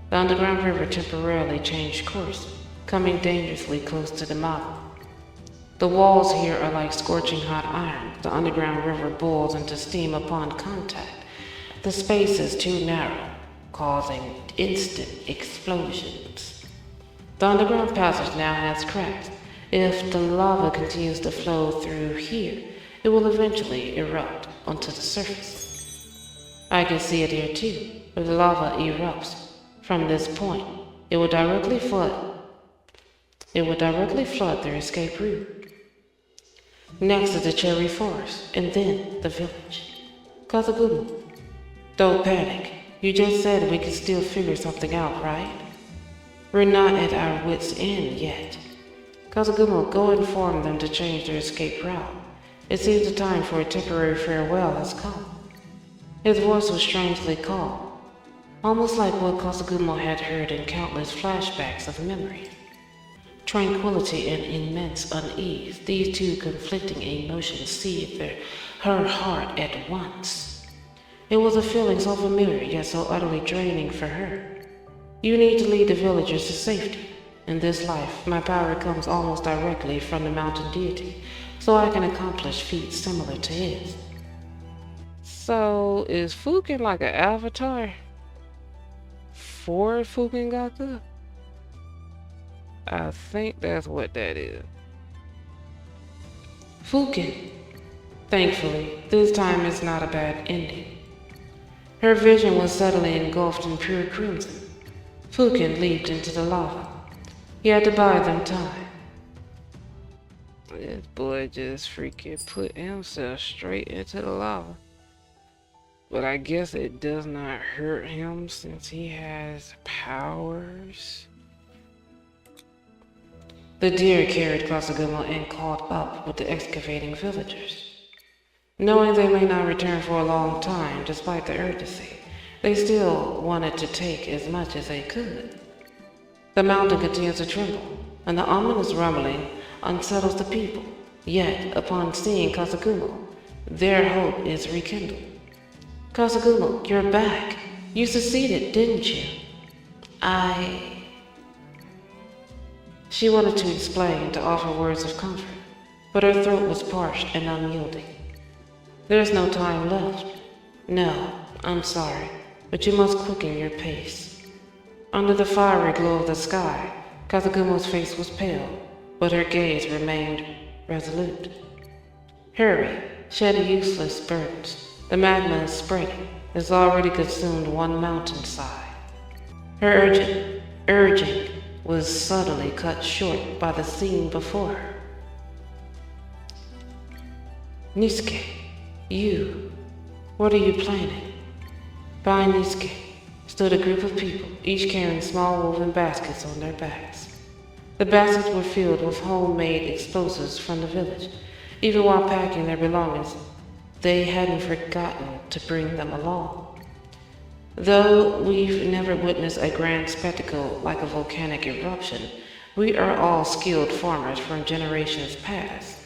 The underground river temporarily changed course, coming dangerously close to the mountain. The walls here are like scorching hot iron. The underground river boils into steam upon contact. The space is too narrow, causing instant explosions. The underground passage now has cracks. If the lava continues to flow through here, it will eventually erupt onto the surface. I can see it here too. Where the lava erupts from this point, it will directly flood their escape route. Next is the cherry forest, and then the village. Kazagumo, don't panic. You just said we could still figure something out, right? We're not at our wits' end yet. Kazagumo, go inform them to change their escape route. It seems the time for a temporary farewell has come. His voice was strangely calm, almost like what Kazagumo had heard in countless flashbacks of memory. Tranquility and immense unease, these two conflicting emotions seethed her heart at once. It was a feeling so familiar yet so utterly draining for her. You need to lead the villagers to safety. In this life, my power comes almost directly from the mountain deity, so I can accomplish feats similar to his. So, is Fuken like an avatar for Fukengaku? I think that's what that is. Fuken. Thankfully, this time it's not a bad ending. Her vision was suddenly engulfed in pure crimson. Fuken leaped into the lava. He had to buy them time. This boy just freaking put himself straight into the lava. But I guess it does not hurt him since he has powers. The deer carried Kazagumo and caught up with the excavating villagers. Knowing they may not return for a long time, despite the urgency, they still wanted to take as much as they could. The mountain continues to tremble, and the ominous rumbling unsettles the people. Yet, upon seeing Kazagumo, their hope is rekindled. Kazagumo, you're back. You succeeded, didn't you? She wanted to explain, to offer words of comfort, but her throat was parched and unyielding. There's no time left. No, I'm sorry, but you must quicken your pace. Under the fiery glow of the sky, Kazagumo's face was pale, but her gaze remained resolute. Hurry, shed useless burdens. The magma is spreading. It's already consumed one mountainside. Her urging was suddenly cut short by the scene before her. Nisuke, what are you planning? By Nisuke stood a group of people, each carrying small woven baskets on their backs. The baskets were filled with homemade explosives from the village. Even while packing their belongings, they hadn't forgotten to bring them along. Though we've never witnessed a grand spectacle like a volcanic eruption, we are all skilled farmers from generations past.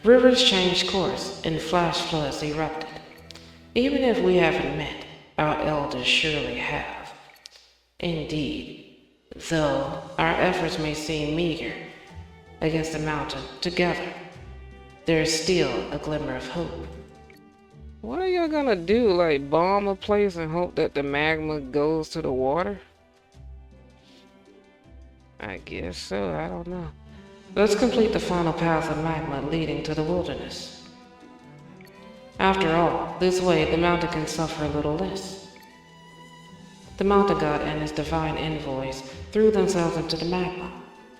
Rivers changed course and flash floods erupted. Even if we haven't met, our elders surely have. Indeed, though our efforts may seem meager against the mountain, together, there's still a glimmer of hope. What are y'all gonna do? Like bomb a place and hope that the magma goes to the water? I guess so, I don't know. Let's complete the final path of magma leading to the wilderness. After all, this way the mountain can suffer a little less. the mountain god and his divine envoys threw themselves into the magma.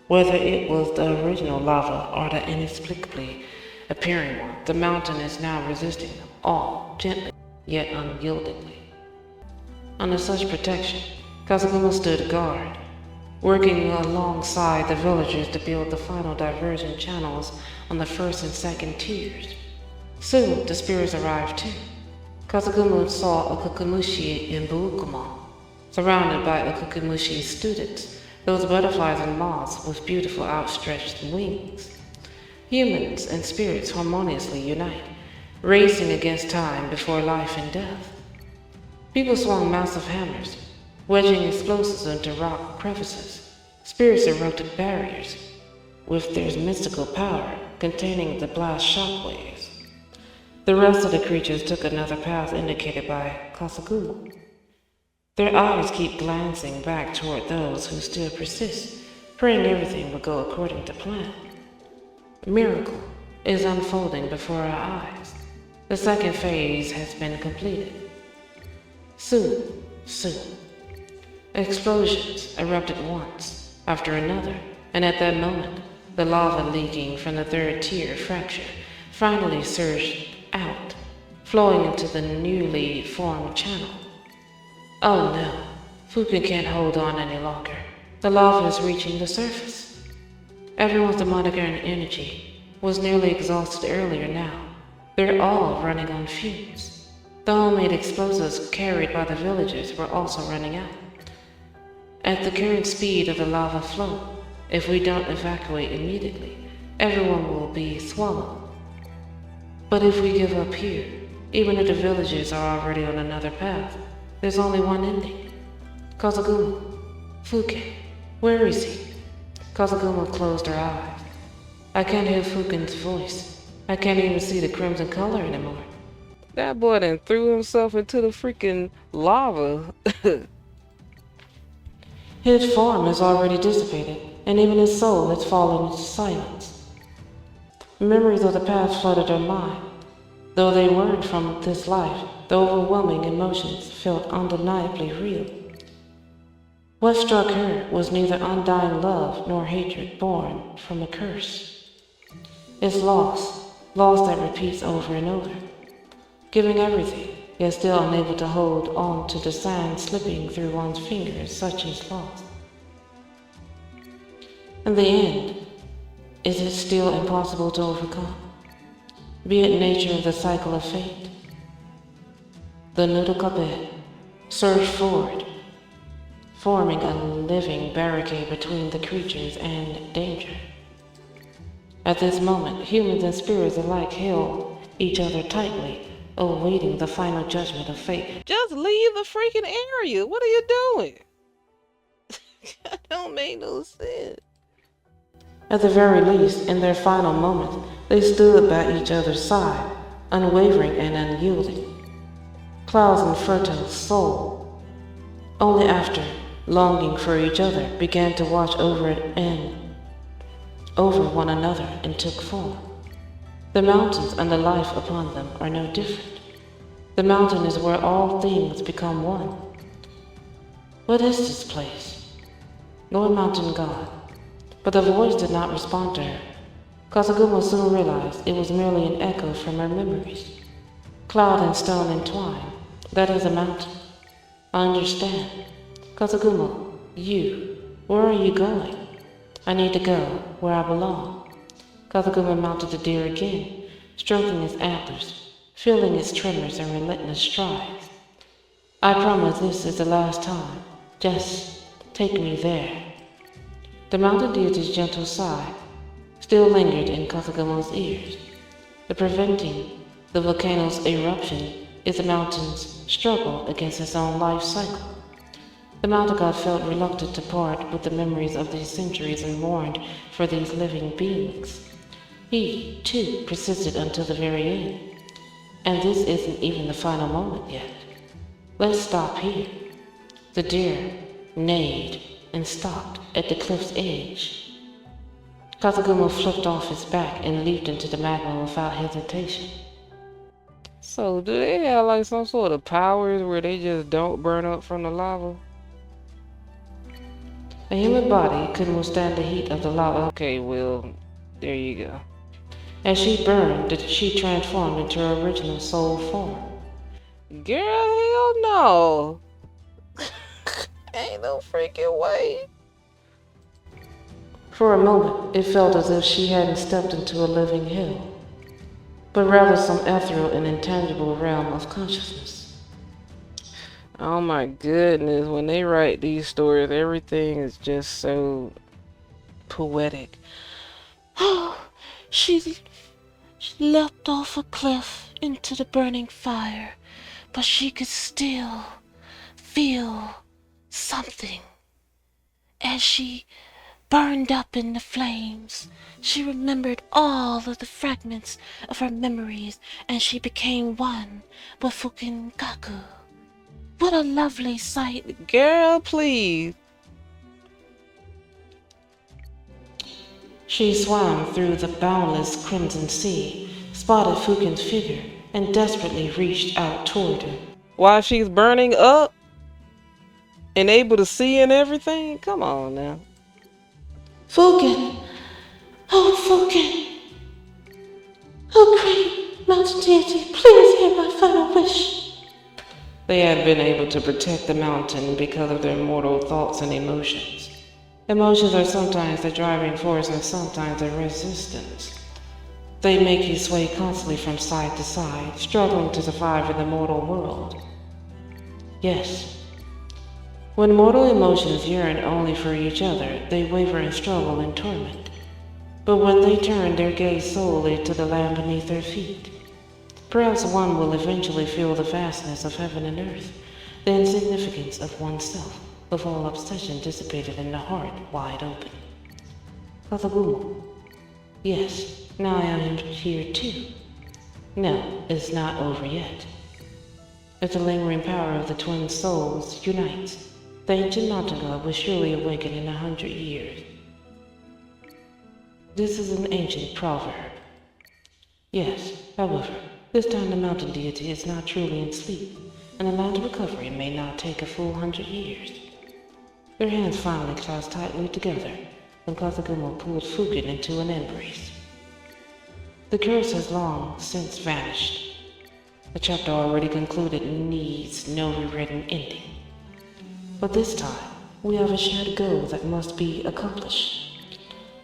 Whether it was the original lava or the inexplicably appearing one, the mountain is now resisting them all, gently yet unyieldingly. Under such protection, Kazaguma stood guard, working alongside the villagers to build the final diversion channels on the first and second tiers. Soon, the spirits arrived too. Kazaguma saw Okukumushi in Buukuma, surrounded by Okukumushi students, those butterflies and moths with beautiful outstretched wings. Humans and spirits harmoniously unite, racing against time before life and death. People swung massive hammers, wedging explosives into rock crevices. Spirits erected barriers, with their mystical power containing the blast shockwaves. The rest of the creatures took another path indicated by Kazaguma. Their eyes keep glancing back toward those who still persist, praying everything will go according to plan. A miracle is unfolding before our eyes. The second phase has been completed. Soon. Explosions erupted once, after another, and at that moment, the lava leaking from the third tier fracture finally surged out, flowing into the newly formed channel. Oh no, Fuken can't hold on any longer. The lava is reaching the surface. Everyone's demonic energy was nearly exhausted earlier now. They're all running on fumes. The homemade explosives carried by the villagers were also running out. At the current speed of the lava flow, if we don't evacuate immediately, everyone will be swallowed. But if we give up here, even if the villagers are already on another path, there's only one ending. Kazaguma. Fuken. Where is he? Kazaguma closed her eyes. I can't hear Fuken's voice. I can't even see the crimson color anymore. That boy done threw himself into the freaking lava. His form has already dissipated, and even his soul has fallen into silence. Memories of the past flooded her mind. Though they weren't from this life, the overwhelming emotions felt undeniably real. What struck her was neither undying love nor hatred born from a curse. It's loss that repeats over and over, giving everything, yet still unable to hold on to the sand slipping through one's fingers, such as loss. In the end, is it still impossible to overcome? Be it nature of the cycle of fate. The Nudokabe surged forward, forming a living barricade between the creatures and danger. At this moment, humans and spirits alike held each other tightly, awaiting the final judgment of fate. Just leave the freaking area. What are you doing? That don't make no sense. At the very least, in their final moments, they stood by each other's side, unwavering and unyielding. Clouds and Fertile's soul, only after longing for each other, began to watch over one another and took form. The mountains and the life upon them are no different. The mountain is where all things become one. What is this place? Lord Mountain God. But the voice did not respond to her. Kazaguma soon realized it was merely an echo from her memories. Cloud and stone entwined. That is a mountain. I understand. Kazaguma, where are you going? I need to go where I belong. Kazaguma mounted the deer again, stroking its antlers, feeling its tremors and relentless strides. I promise this is the last time. Just take me there. The mountain deity's gentle sigh still lingered in Kazaguma's ears. The preventing the volcano's eruption is the mountain's struggle against its own life cycle. The mountain god felt reluctant to part with the memories of these centuries and mourned for these living beings. He, too, persisted until the very end. And this isn't even the final moment yet. Let's stop here. The deer neighed and stopped at the cliff's edge. Kazaguma flipped off his back and leaped into the magma without hesitation. So do they have like some sort of powers where they just don't burn up from the lava? A human body couldn't withstand the heat of the lava. Okay, well, there you go. As she burned, she transformed into her original soul form. Girl, hell no. Ain't no freaking way. For a moment, it felt as if she hadn't stepped into a living hell, but rather some ethereal and intangible realm of consciousness. Oh my goodness, when they write these stories, everything is just so poetic. She leapt off a cliff into the burning fire, but she could still feel something. As she burned up in the flames, she remembered all of the fragments of her memories, and she became one with Fukengaku. What a lovely sight. Girl, please. She swam through the boundless crimson sea, spotted Fuken's figure, and desperately reached out toward him. While she's burning up and able to see and everything? Come on now. Fuken! Oh, Fuken! Oh, great mountain deity, please hear my final wish. They had been able to protect the mountain because of their mortal thoughts and emotions. Emotions are sometimes the driving force and sometimes the resistance. They make you sway constantly from side to side, struggling to survive in the mortal world. Yes. When mortal emotions yearn only for each other, they waver and struggle in torment. But when they turn their gaze solely to the land beneath their feet, perhaps one will eventually feel the vastness of heaven and earth, the insignificance of oneself, with all obsession dissipated and the heart wide open. Katagumo. Yes, now I am here too. No, it's not over yet. If the lingering power of the twin souls unites, the ancient mountain god will surely awaken in 100 years. This is an ancient proverb. Yes, however, this time the mountain deity is not truly in sleep, and the land of recovery may not take a full 100 years. Their hands finally clasped tightly together, and Katagumo pulled Fuken into an embrace. The curse has long since vanished. The chapter already concluded needs no rewritten ending. But this time, we have a shared goal that must be accomplished.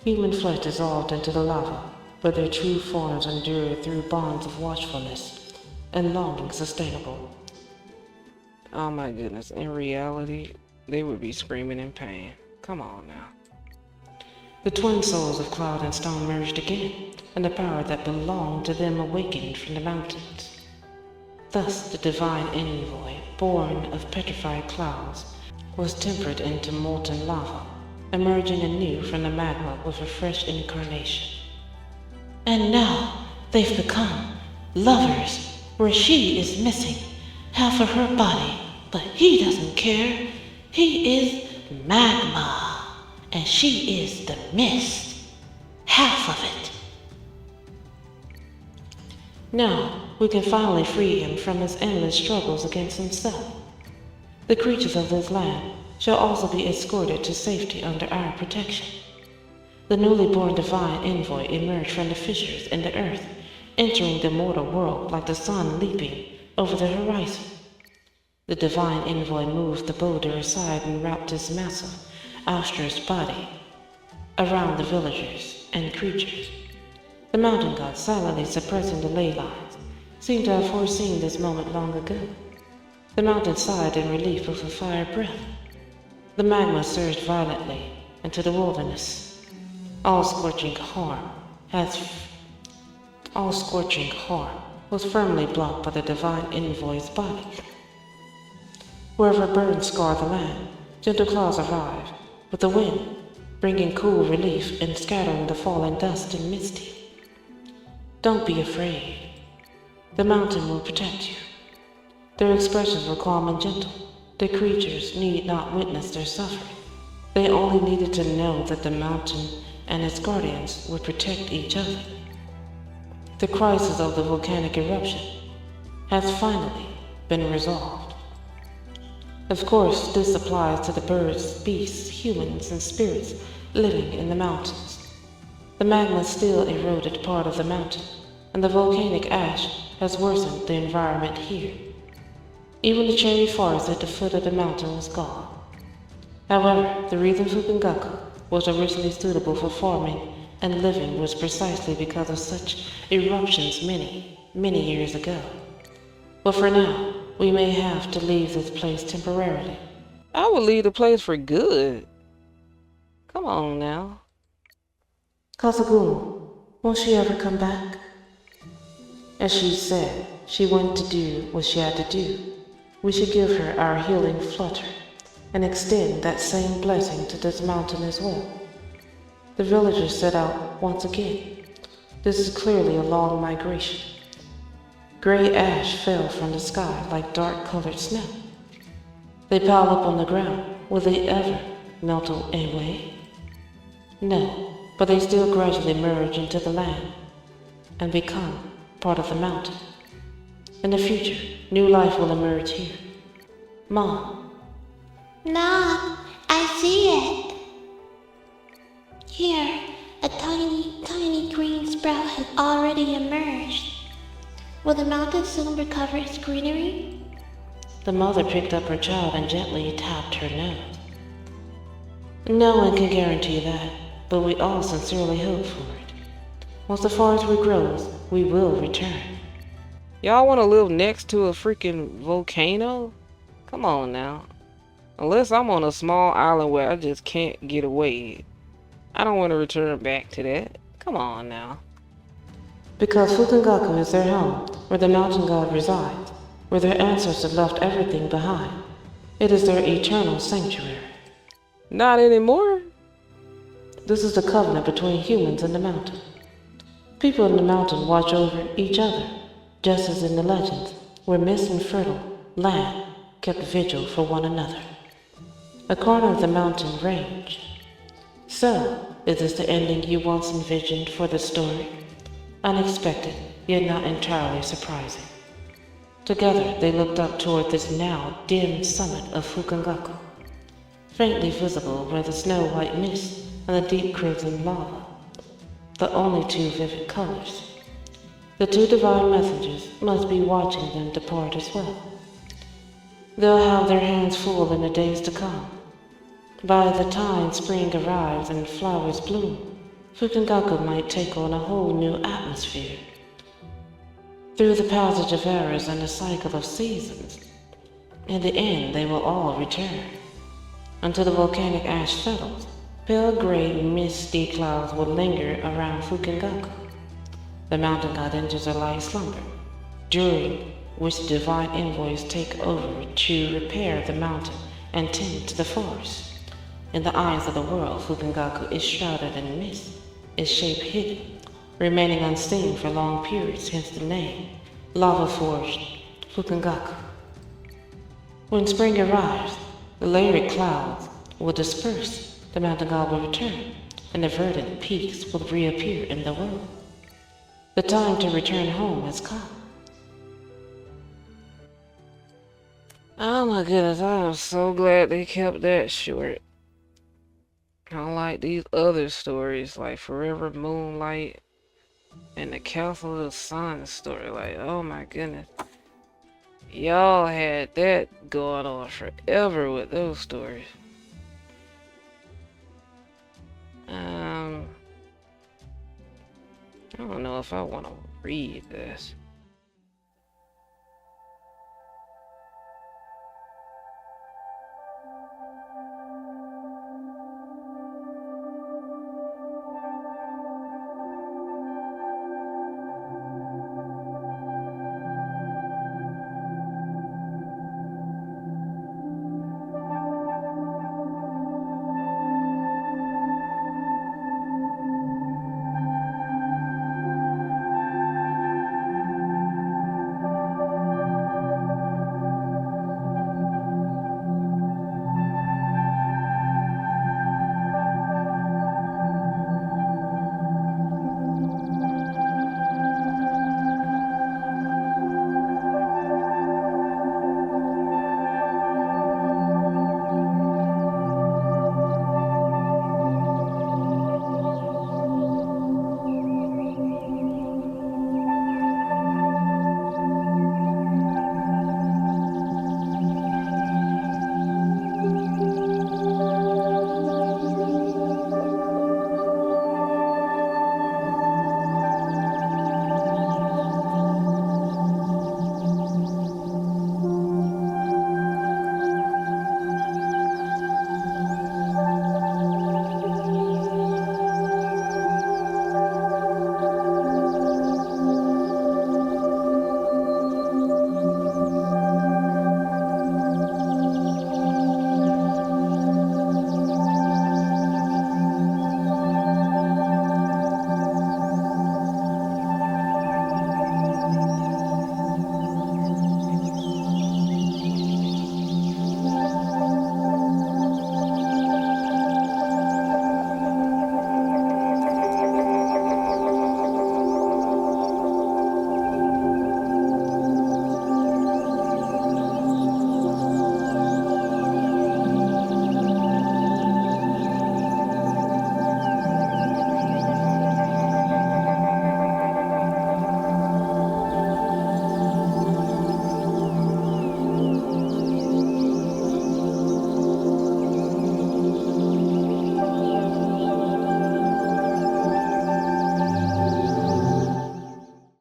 Human flesh dissolved into the lava, but their true forms endure through bonds of watchfulness and longing sustainable. Oh my goodness, in reality, they would be screaming in pain. Come on now. The twin souls of cloud and stone merged again, and the power that belonged to them awakened from the mountains. Thus the divine envoy, born of petrified clouds, was tempered into molten lava, emerging anew from the magma with a fresh incarnation. And now they've become lovers, where she is missing half of her body, but he doesn't care. He is magma, and she is the mist, half of it. Now we can finally free him from his endless struggles against himself. The creatures of this land shall also be escorted to safety under our protection. The newly born divine envoy emerged from the fissures in the earth, entering the mortal world like the sun leaping over the horizon. The divine envoy moved the boulder aside and wrapped his massive, outstretched body around the villagers and creatures. The mountain god, silently suppressing the ley lines, seemed to have foreseen this moment long ago. The mountain sighed in relief with a fire breath. The magma surged violently into the wilderness. All scorching harm was firmly blocked by the divine envoy's body. Wherever burns scarred the land, gentle clouds arrived, with the wind bringing cool relief and scattering the fallen dust and misty. Don't be afraid. The mountain will protect you. Their expressions were calm and gentle. The creatures need not witness their suffering. They only needed to know that the mountain and its guardians would protect each other. The crisis of the volcanic eruption has finally been resolved. Of course, this applies to the birds, beasts, humans, and spirits living in the mountains. The magma still eroded part of the mountain, and the volcanic ash has worsened the environment here. Even the cherry forest at the foot of the mountain was gone. However, the reason Fukengaku was originally suitable for farming and living was precisely because of such eruptions many years ago. But for now, we may have to leave this place temporarily. I would leave the place for good. Come on now. Kasagumo, won't she ever come back? As she said, she went to do what she had to do. We should give her our healing flutter and extend that same blessing to this mountain as well. The villagers set out once again. This is clearly a long migration. Gray ash fell from the sky like dark-colored snow. They piled up on the ground. Will they ever melt away? No, but they still gradually merge into the land and become part of the mountain. In the future, new life will emerge here. Mom. Mom, I see it. Here, a tiny green sprout has already emerged. Will the mountain soon recover its greenery? The mother picked up her child and gently tapped her nose. No one can guarantee that, but we all sincerely hope for it. Once the forest regrows, we will return. Y'all want to live next to a freaking volcano? Come on now. Unless I'm on a small island where I just can't get away. I don't want to return back to that. Come on now. Because Fukengaku is their home, where the mountain god resides, where their ancestors left everything behind. It is their eternal sanctuary. Not anymore? This is the covenant between humans and the mountain. People in the mountain watch over each other, just as in the legends, where mist and fertile land kept vigil for one another. A corner of the mountain range. So, is this the ending you once envisioned for the story? Unexpected, yet not entirely surprising. Together, they looked up toward this now dim summit of Fukengaku, faintly visible where the snow-white mist and the deep crimson lava, the only two vivid colors. The two divine messengers must be watching them depart as well. They'll have their hands full in the days to come. By the time spring arrives and flowers bloom, Fukengaku might take on a whole new atmosphere. Through the passage of eras and the cycle of seasons, in the end they will all return. Until the volcanic ash settles, pale gray misty clouds will linger around Fukengaku. The mountain god enters a light slumber, during which divine envoys take over to repair the mountain and tend to the forest. In the eyes of the world, Fukengaku is shrouded in mist, its shape hidden, remaining unseen for long periods, hence the name, lava-forged Fukengaku. When spring arrives, the layered clouds will disperse, the mountain god will return, and the verdant peaks will reappear in the world. The time to return home has come. Oh my goodness, I am so glad they kept that short. Kind of like these other stories, like Forever Moonlight and the Castle of the Sun story. Like, oh my goodness. Y'all had that going on forever with those stories. I don't know if I want to read this.